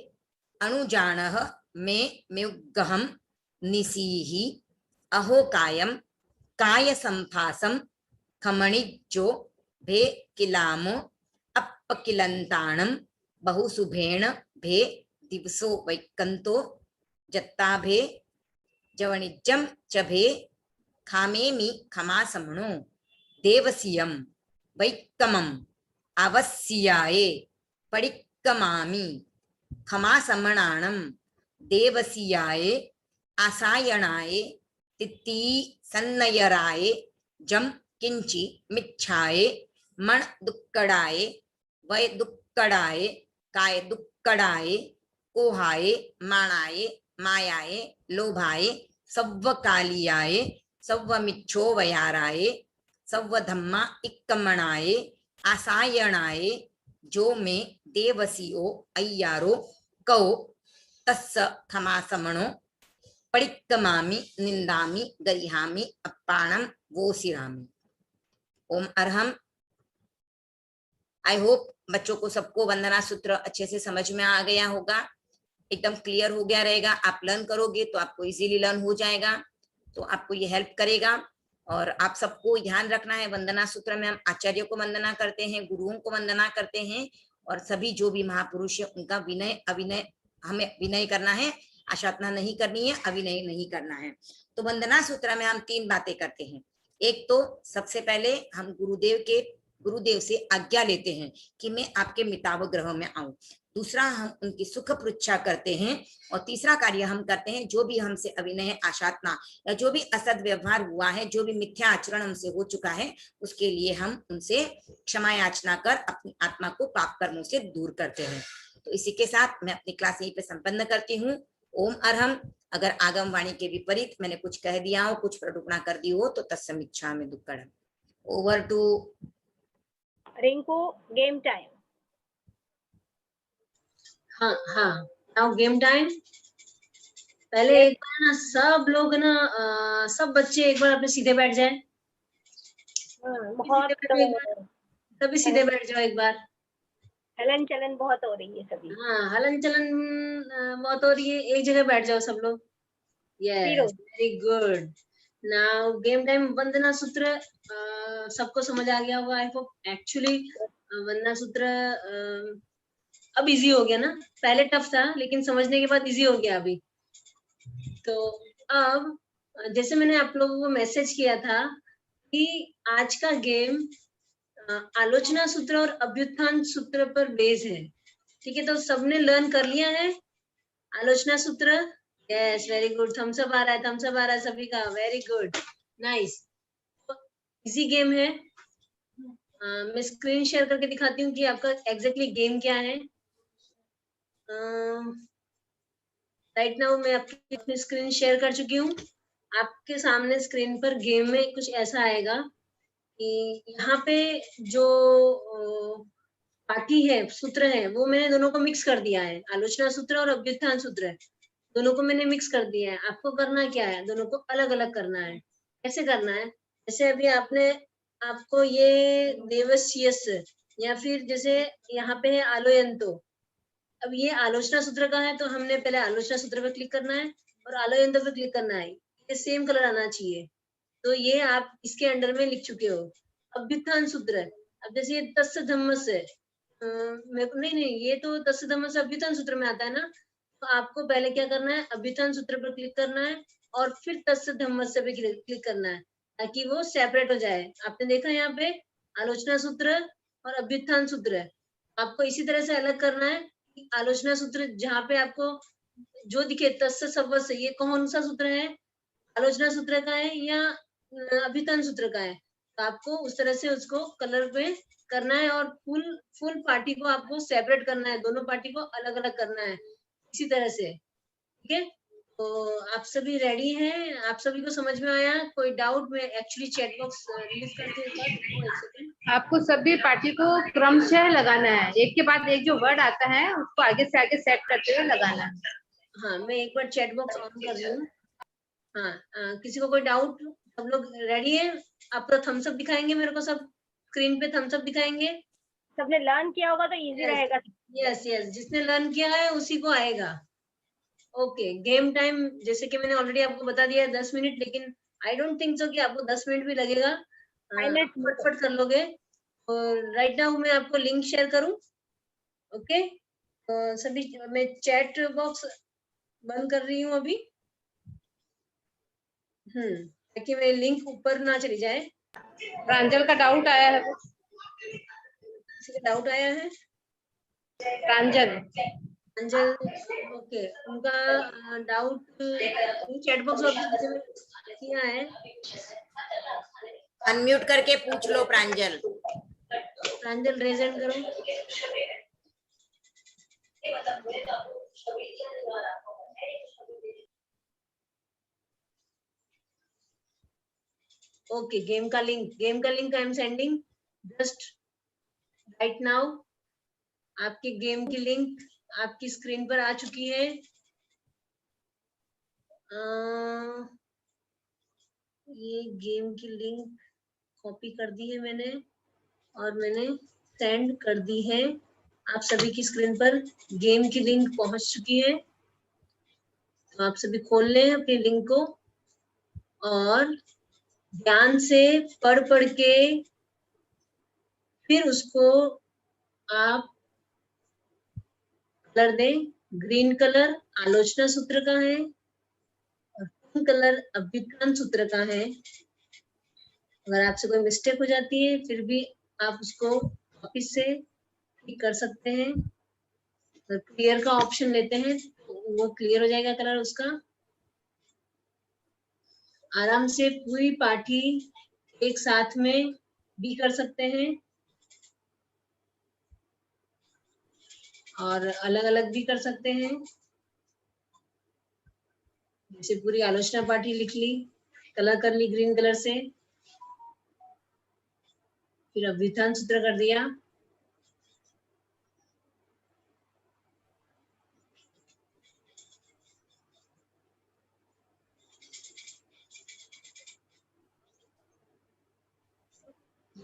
अनुजानः मे म्युग्गहं निसीहि अहोकायं कायसंभासं खमणिज्जो भे किलामो अपकिलंताणं बहुसुभेण भे दिवसो वैकंतो जत्ताभे जवणिज्जं च भे खामेमि खमासमणो देवसियं वैक्कमं अवस्याये पडिक्कमामि खमासमणानं देवसियाये आसायणाये तित्ती सन्नयराये जम किंचि मिच्छाये मण दुक्कड़ाये वय दुक्कड़ाये काय दुक्कड़ाये कोहाये माणाये मायाये लोभाये सव्वकालियाये सव्वमिच्छो वयाराये सव्वधम्मा इक्कमणाये आसायणाये जो में देवसियो अय्यारो कौ तस्स खमासमणो पडिक्कमामि निंदामि गरिहामि अप्पाणम वोसिरामि। ओम अरहम। आई होप बच्चों को सबको वंदना सूत्र अच्छे से समझ में आ गया होगा, एकदम क्लियर हो गया रहेगा। आप लर्न करोगे तो आपको इजीली लर्न हो जाएगा, तो आपको ये हेल्प करेगा। और आप सबको ध्यान रखना है, वंदना सूत्र में हम आचार्य को वंदना करते हैं, गुरुओं को वंदना करते हैं और सभी जो भी महापुरुष है उनका विनय अविनय, हमें विनय करना है, आशातना नहीं करनी है, अविनय नहीं करना है। तो वंदना सूत्र में हम 3 बातें करते हैं। एक तो सबसे पहले हम गुरुदेव से आज्ञा लेते हैं कि मैं आपके मिताव ग्रह में आऊं। दूसरा, हम उनकी सुख पृच्छा करते हैं और तीसरा कार्य हम करते हैं, जो भी हमसे अविनय आशातना या जो भी असद व्यवहार हुआ है, जो भी मिथ्या आचरण हमसे हो चुका है, उसके लिए हम उनसे क्षमा याचना कर अपनी आत्मा को पाप कर्मों से दूर करते हैं। तो इसी के साथ मैं अपनी क्लास यहीं पे संपन्न करती हूँ। ओम अरहम। अगर आगम वाणी के विपरीत मैंने कुछ कह दिया हो, कुछ प्रडुपना कर दी हो, तो तत्समीक्षा में दुक्कड़म। Over to Rinku, game time. हाँ हाँ, नाउ गेम टाइम। पहले एक बार ना सब लोग ना सब बच्चे एक बार अपने सीधे बैठ जाएं। बहुत सभी सीधे बैठ जाओ एक बार। हलन चलन बहुत हो रही है सभी। हाँ, हलन चलन बहुत हो रही है, एक जगह बैठ जाओ सब लोग। Yes, very good. Now game time. वंदना सूत्र सबको समझ आ गया होगा आई होप। एक्चुअली वंदना सूत्र अब इजी हो गया ना, पहले टफ था लेकिन समझने के बाद इजी हो गया अभी। तो अब जैसे मैंने आप लोगों को मैसेज किया था कि आज का गेम आलोचना सूत्र और अभ्युत्थान सूत्र पर बेस है, ठीक है। तो सबने लर्न कर लिया है आलोचना सूत्र? Yes, very good. Thumbs up आ रहा है, थम्स अप आ रहा है सभी का, very good, nice. Easy game है। मैं स्क्रीन शेयर करके दिखाती हूँ कि आपका एग्जैक्टली गेम क्या है। राइट नाउ मैं आपकी अपनी स्क्रीन शेयर कर चुकी हूँ। आपके सामने स्क्रीन पर गेम में कुछ ऐसा आएगा कि यहाँ पे जो पाठी है, सूत्र है, वो मैंने दोनों को मिक्स कर दिया है। आलोचना सूत्र और अभ्युत्थान सूत्र है, दोनों को मैंने मिक्स कर दिया है। आपको करना क्या है, दोनों को अलग अलग करना है। कैसे करना है? जैसे अभी आपको ये देवस्यस या फिर जैसे यहाँ पे है आलोयंतो, अब ये आलोचना सूत्र का है, तो हमने पहले आलोचना सूत्र पे क्लिक करना है और आलोयंत्र पे क्लिक करना है। ये सेम कलर आना चाहिए। तो ये आप इसके अंडर में लिख चुके हो। अभ्युत्थान सूत्र है। अब जैसे ये तस्य धम्मस्य नहीं, ये तो तस्य धम्मस्य अभ्युत्थान सूत्र में आता है ना। तो आपको पहले क्या करना है, अभ्युत्थान सूत्र पर क्लिक करना है और फिर तस्य धम्मस्य पे क्लिक करना है, ताकि वो सेपरेट हो जाए। आपने देखा यहाँ पे आलोचना सूत्र और अभ्युत्थान सूत्र है। आपको इसी तरह से अलग करना है। आलोचना सूत्र जहाँ पे आपको जो दिखे तस्य सवस्य, ये कौन सा सूत्र है, आलोचना सूत्र का है या अभ्युत्थान सूत्र का है। तो आपको उस तरह से उसको कलर पे करना है और फुल पार्टी को आपको सेपरेट करना है, दोनों पार्टी को अलग अलग करना है इसी तरह से। ठीक है, तो आप सभी रेडी हैं? आप सभी को समझ में आया? कोई डाउट? में एक्चुअली चैट बॉक्स रिलीज करते हैं। आपको सभी पार्टी को क्रमशः लगाना है, एक के बाद एक जो वर्ड आता है उसको आगे से आगे सेट करते हुए लगाना है। हाँ, मैं एक बार चैट बॉक्स ऑन कर रही हूँ। हाँ, किसी को कोई डाउट? सब लोग रेडी है? आप तो थम्स अप दिखाएंगे मेरे को, सब स्क्रीन पे थम्स अप दिखाएंगे। सबने लर्न किया होगा तो इजी रहेगा। यस, जिसने लर्न किया है उसी को आएगा। ओके, गेम टाइम जैसे कि मैंने ऑलरेडी आपको बता दिया है 10 मिनट, लेकिन आई डोंट थिंक सो कि आपको 10 मिनट भी लगेगा। फटफट कर लोगे। और राइट नाउ मैं आपको लिंक शेयर करूं। ओके, तो सभी मैं चैट बॉक्स बंद कर रही हूँ अभी, ताकि मैं लिंक ऊपर ना चली जाए। प्रांजल का डाउट आया है। किसी का डाउट आया है? प्रांजल, ओके, उनका डाउट चैट बॉक्स में किया है। अनम्यूट करके पूछ लो प्रांजल। प्रांजल रेज हैंड करो। ओके, गेम का link I am sending just right now. आपके गेम की लिंक आपकी स्क्रीन पर आ चुकी है। ये गेम की लिंक कॉपी कर दी है मैंने और मैंने सेंड कर दी है। आप सभी की स्क्रीन पर गेम की लिंक पहुंच चुकी है। तो आप सभी खोल लें अपनी लिंक को और ध्यान से पढ़ के फिर उसको आप कलर दें। ग्रीन कलर आलोचना सूत्र का है और पिंक कलर अभ्युत्थान सूत्र का है। अगर आपसे कोई मिस्टेक हो जाती है फिर भी आप उसको वापिस से ठीक कर सकते हैं। अगर क्लियर का ऑप्शन लेते हैं तो वो क्लियर हो जाएगा कलर उसका। आराम से पूरी पार्टी एक साथ में भी कर सकते हैं और अलग अलग भी कर सकते हैं। जैसे पूरी आलोचना पार्टी लिख ली, कलर कर ली ग्रीन कलर से, फिर अभ्युत्थान सूत्र कर दिया।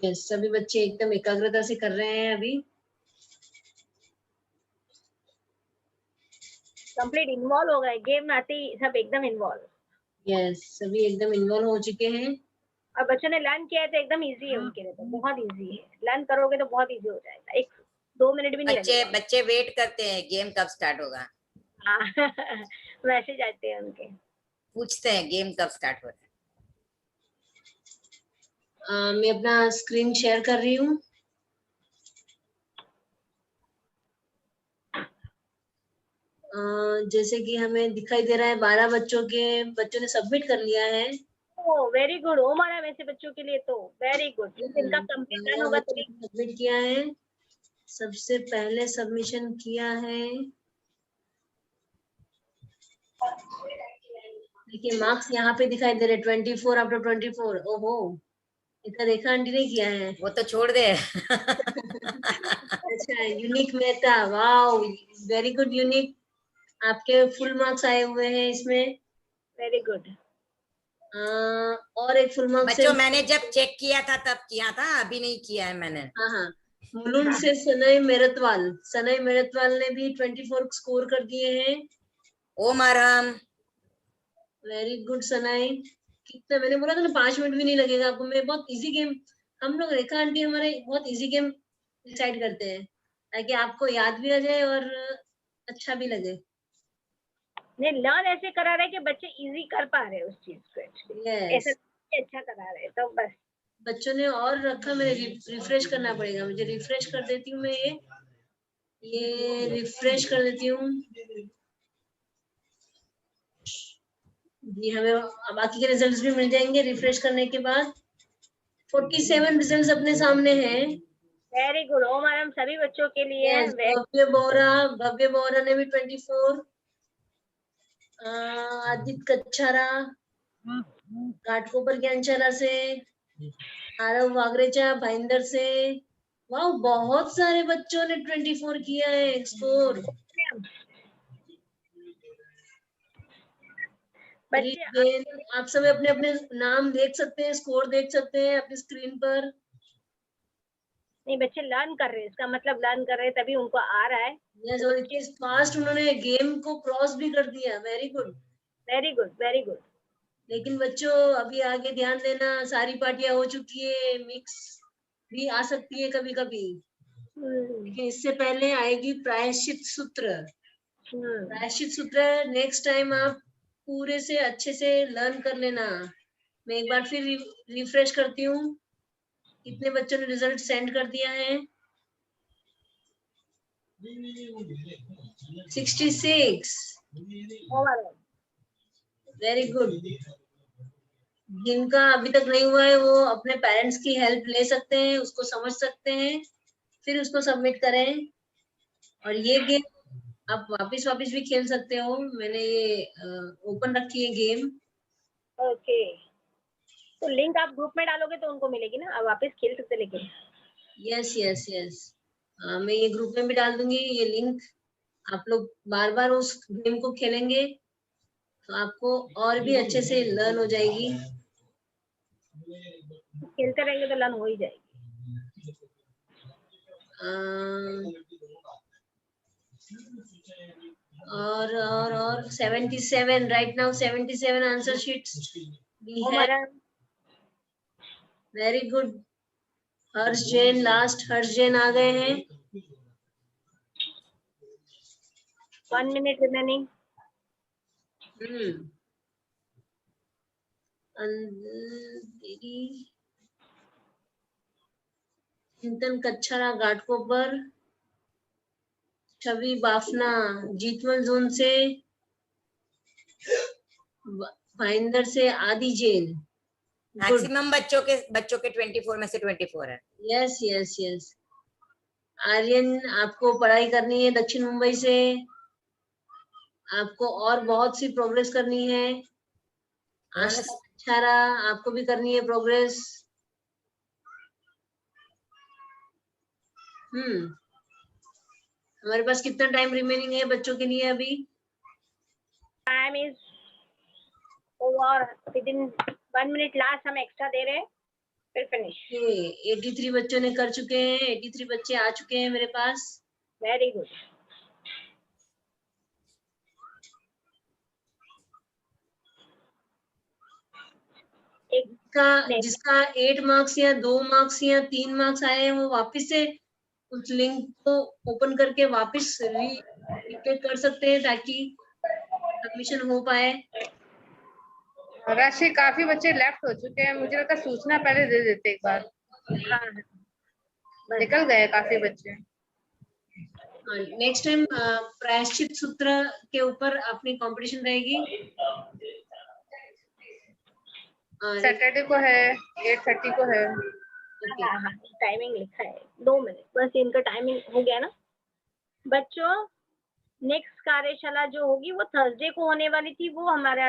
यस, सभी बच्चे एकदम एकाग्रता से कर रहे हैं अभी। कंप्लीट इन्वॉल्व हो गए गेम में आते ही, सब एकदम इन्वॉल्व। यस, सभी एकदम इन्वॉल्व हो चुके हैं। और बच्चों ने लर्न किया है तो एकदम इजी है उनके लिए, तो बहुत इजी है। लर्न करोगे तो बहुत इजी हो जाएगा, 1-2 मिनट भी नहीं लगेगा। बच्चे वेट करते हैं गेम कब स्टार्ट होगा। मैसेज आते हैं उनके, पूछते हैं गेम कब स्टार्ट हो रहा है। मैं अपना स्क्रीन शेयर कर रही हूँ। जैसे कि हमें दिखाई दे रहा है 12 बच्चों ने सबमिट कर लिया है। Very good. हो हमारा वैसे बच्चों के लिए तो वेरी गुड। इनका कंप्लीट होगा तो सबमिट किया है। सबसे पहले सबमिशन किया है, देखिए मार्क्स यहाँ पे दिखाई दे रहे 24 आफ्टर 24। ओहो, इतना देखा आंटी ने किया है। वो तो छोड़ दे। अच्छा, unique Mehta, wow very good unique, आपके फुल मार्क्स आए हुए हैं इसमें। Very good. और एक फुल मार्क्स बच्चों मैंने जब चेक किया था तब किया था, अभी नहीं किया है मैंने। हाँ, मुलुंड से सनय मेरतवाल ने भी 24 स्कोर कर दिए हैं। ओम आराम। Very good Sanay. कितना मैंने बोला था ना 5 मिनट भी नहीं लगेगा आपको। मैं बहुत इजी गेम, हम लोग रेखा आंटी हमारे बहुत इजी गेम डिसाइड करते हैं ताकि आपको याद भी आ जाए और अच्छा भी लगे। नहीं, लर्न ऐसे करा रहे कि बच्चे इजी कर पा रहे हैं उस चीज को actually। यस, ऐसा अच्छा करा रहे हैं, तो बस बच्चों ने और रखा, मेरे रिफ्रेश करना पड़ेगा मुझे। रिफ्रेश कर देती हूँ मैं, ये रिफ्रेश कर देती हूँ जी। हमें बाकी के रिजल्ट्स भी मिल जाएंगे रिफ्रेश करने के बाद। 47 रिजल्ट्स अपने सामने हैं। Very good. ओम आराम सभी बच्चों के लिए है। यस, भव्य बोरा ने भी 24, आदित्य कच्छारा घाटकोपर ज्ञानशाला से, आरव वागरेचा भाईंदर से। वाह, बहुत सारे बच्चों ने 24 किया है स्कोर। बच्चे आप सब अपने अपने नाम देख सकते हैं, स्कोर देख सकते हैं अपनी स्क्रीन पर। नहीं, बच्चे लर्न कर रहे हैं, इसका मतलब लर्न कर रहे हैं तभी उनको आ रहा है। यस, और इतनी फास्ट उन्होंने गेम को क्रॉस भी कर दिया। Very good, very good, very good. लेकिन बच्चों अभी आगे ध्यान देना, सारी पार्टियां हो चुकी है, मिक्स भी आ सकती है कभी कभी, लेकिन इससे पहले आएगी प्रायश्चित सूत्र। प्रायश्चित सूत्र नेक्स्ट टाइम आप पूरे से अच्छे से लर्न कर लेना। मैं एक बार फिर रिफ्रेश करती हूँ कितने बच्चों ने रिजल्ट सेंड कर दिया है। 66। Very good. जिनका अभी तक नहीं हुआ है वो अपने पेरेंट्स की हेल्प ले सकते हैं, उसको समझ सकते हैं, फिर उसको सबमिट करें। और ये गेम आप वापस भी खेल सकते हो। मैंने ये ओपन रखी है गेम। ओके, तो लिंक आप ग्रुप में डालोगे तो उनको मिलेगी ना, आप वापस खेल सकते। लेकिन यस यस यस, मैं ये ग्रुप में भी डाल दूंगी ये लिंक। आप लोग बार बार उस गेम को खेलेंगे तो आपको और भी अच्छे से लर्न हो जाएगी। खेलते रहेंगे तो लर्न हो ही जाएगी। और 77 right now 77 answer sheets we have. Very good. Harsh Jain, last Harsh Jain आ गए हैं। 1 minute रिमेनिंग। चिंतन कच्छारा घाटकोपर, छवि बाफना जीतवल जोन से, भाईंदर से आदि जैन। मैक्सिमम बच्चों के 24 में से 24 है। Yes yes yes. आर्यन, आपको पढ़ाई करनी है दक्षिण मुंबई से, आपको और बहुत सी प्रोग्रेस करनी है। आशा कच्छारा, आपको भी करनी है प्रोग्रेस। हमारे पास कितना टाइम रिमेनिंग है बच्चों के लिए अभी? Time is over, within 1 minute last हम एक्स्ट्रा दे रहे हैं, फिर फिनिश। 83 बच्चों ने कर चुके हैं, 83 बच्चे आ चुके हैं मेरे पास। Very good. जिसका 8 मार्क्स या 2 मार्क्स या 3 मार्क्स आए हैं वो वापस से उस लिंक को ओपन करके वापस रिपीट कर सकते हैं ताकि सबमिशन हो पाए। राशि काफी बच्चे लेफ्ट हो चुके हैं, मुझे लगता है सूचना पहले दे देते एक बार। निकल गए काफी बच्चे। नेक्स्ट टाइम प्रायश्चित सूत्र के ऊपर अपनी कंपटीशन रहेगी। सैटरडे को है, 8:30 को है। हाँ, टाइमिंग लिखा है 2 मिनट बस, इनका टाइमिंग हो गया ना बच्चों। नेक्स्ट कार्यशाला जो होगी वो थर्सडे को होने वाली थी, वो हमारा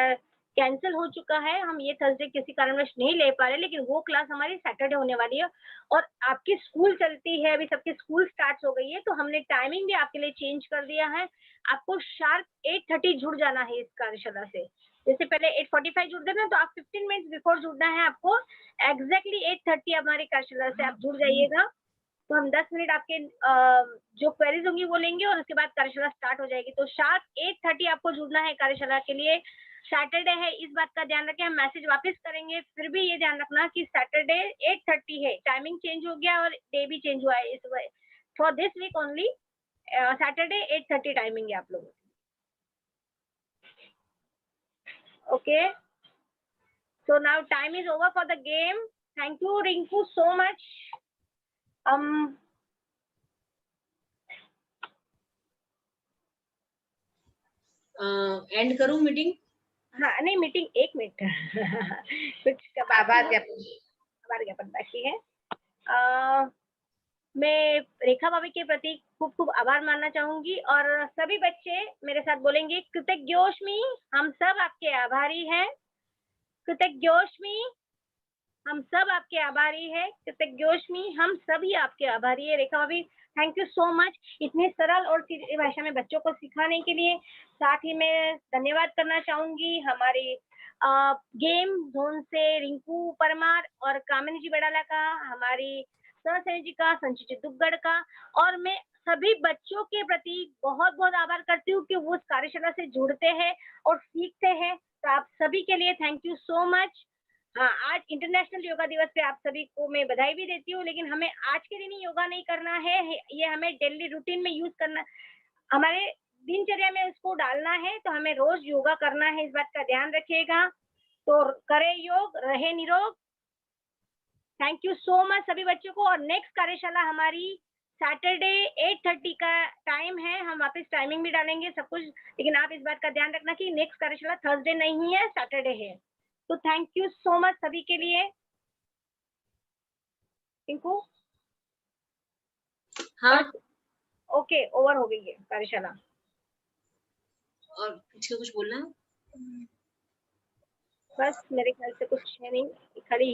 कैंसिल हो चुका है। हम ये थर्सडे किसी कारणवश नहीं ले पा रहे, लेकिन वो क्लास हमारी सैटरडे होने वाली है। और आपकी स्कूल चलती है, अभी सबकी स्कूल स्टार्ट हो गई है, तो हमने टाइमिंग भी आपके लिए चेंज कर दिया है। आपको शार्प 8:30 जुड़ जाना है इस कार्यशाला से। जैसे पहले 8:45 जुड़ते ना, तो आप 15 मिनट बिफोर जुड़ना है आपको। एग्जैक्टली 8:30 हमारी कार्यशाला से आप जुड़ जाइएगा। तो हम 10 मिनट आपके जो क्वेरीज होंगी वो लेंगे और उसके बाद कार्यशाला स्टार्ट हो जाएगी। तो शार्प 8:30 आपको जुड़ना है कार्यशाला के लिए। सैटरडे है, इस बात का ध्यान रखें, हम मैसेज वापस करेंगे, फिर भी ये ध्यान रखना कि सैटरडे 8:30 है, टाइमिंग चेंज हो गया और डे भी चेंज हुआ है इस for this week only. Saturday 8:30 timing है आप लोगों की। Okay, so now time is over for the game. Thank you Rinku so much. And करूं मीटिंग? हाँ नहीं, मीटिंग 1 मिनट कुछ आभार ज्ञापन बाकी है। मैं रेखा भाभी के प्रति खूब खूब आभार मानना चाहूंगी और सभी बच्चे मेरे साथ बोलेंगे कृतज्ञोष्मी, हम सब आपके आभारी हैं। कृतज्ञोष्मी, हम सब आपके आभारी है। कृतज्ञोष्मी, हम सभी आपके आभारी है। रेखा भाभी थैंक यू सो मच इतने सरल और सीधी भाषा में बच्चों को सिखाने के लिए। साथ ही मैं धन्यवाद करना चाहूंगी हमारे गेम जोन से रिंकू परमार और कामिनी जी बड़ाला का, हमारी सहसैनी जी का, संचित जी दुग्गड़ का, और मैं सभी बच्चों के प्रति बहुत बहुत आभार करती हूँ कि वो उस कार्यशाला से जुड़ते हैं और सीखते हैं। तो आप सभी के लिए थैंक यू सो मच। आज इंटरनेशनल योगा दिवस पे आप सभी को मैं बधाई भी देती हूँ, लेकिन हमें आज के दिन ही योगा नहीं करना है, ये हमें डेली रूटीन में यूज करना, हमारे दिनचर्या में उसको डालना है। तो हमें रोज योगा करना है, इस बात का ध्यान रखिएगा। तो करें योग, रहे निरोग। थैंक यू सो मच सभी बच्चों को। और नेक्स्ट कार्यशाला हमारी सैटरडे 8:30 का टाइम है, हम वापस टाइमिंग भी डालेंगे सब कुछ, लेकिन आप इस बात का ध्यान रखना कि नेक्स्ट कार्यशाला थर्सडे नहीं है, सैटरडे है। तो थैंक यू सो मच सभी के लिए। इनको हाँ, ओके, ओवर हो गई है कार्यशाला। और कुछ बोलना है? बस मेरे ख्याल से कुछ है नहीं, खाली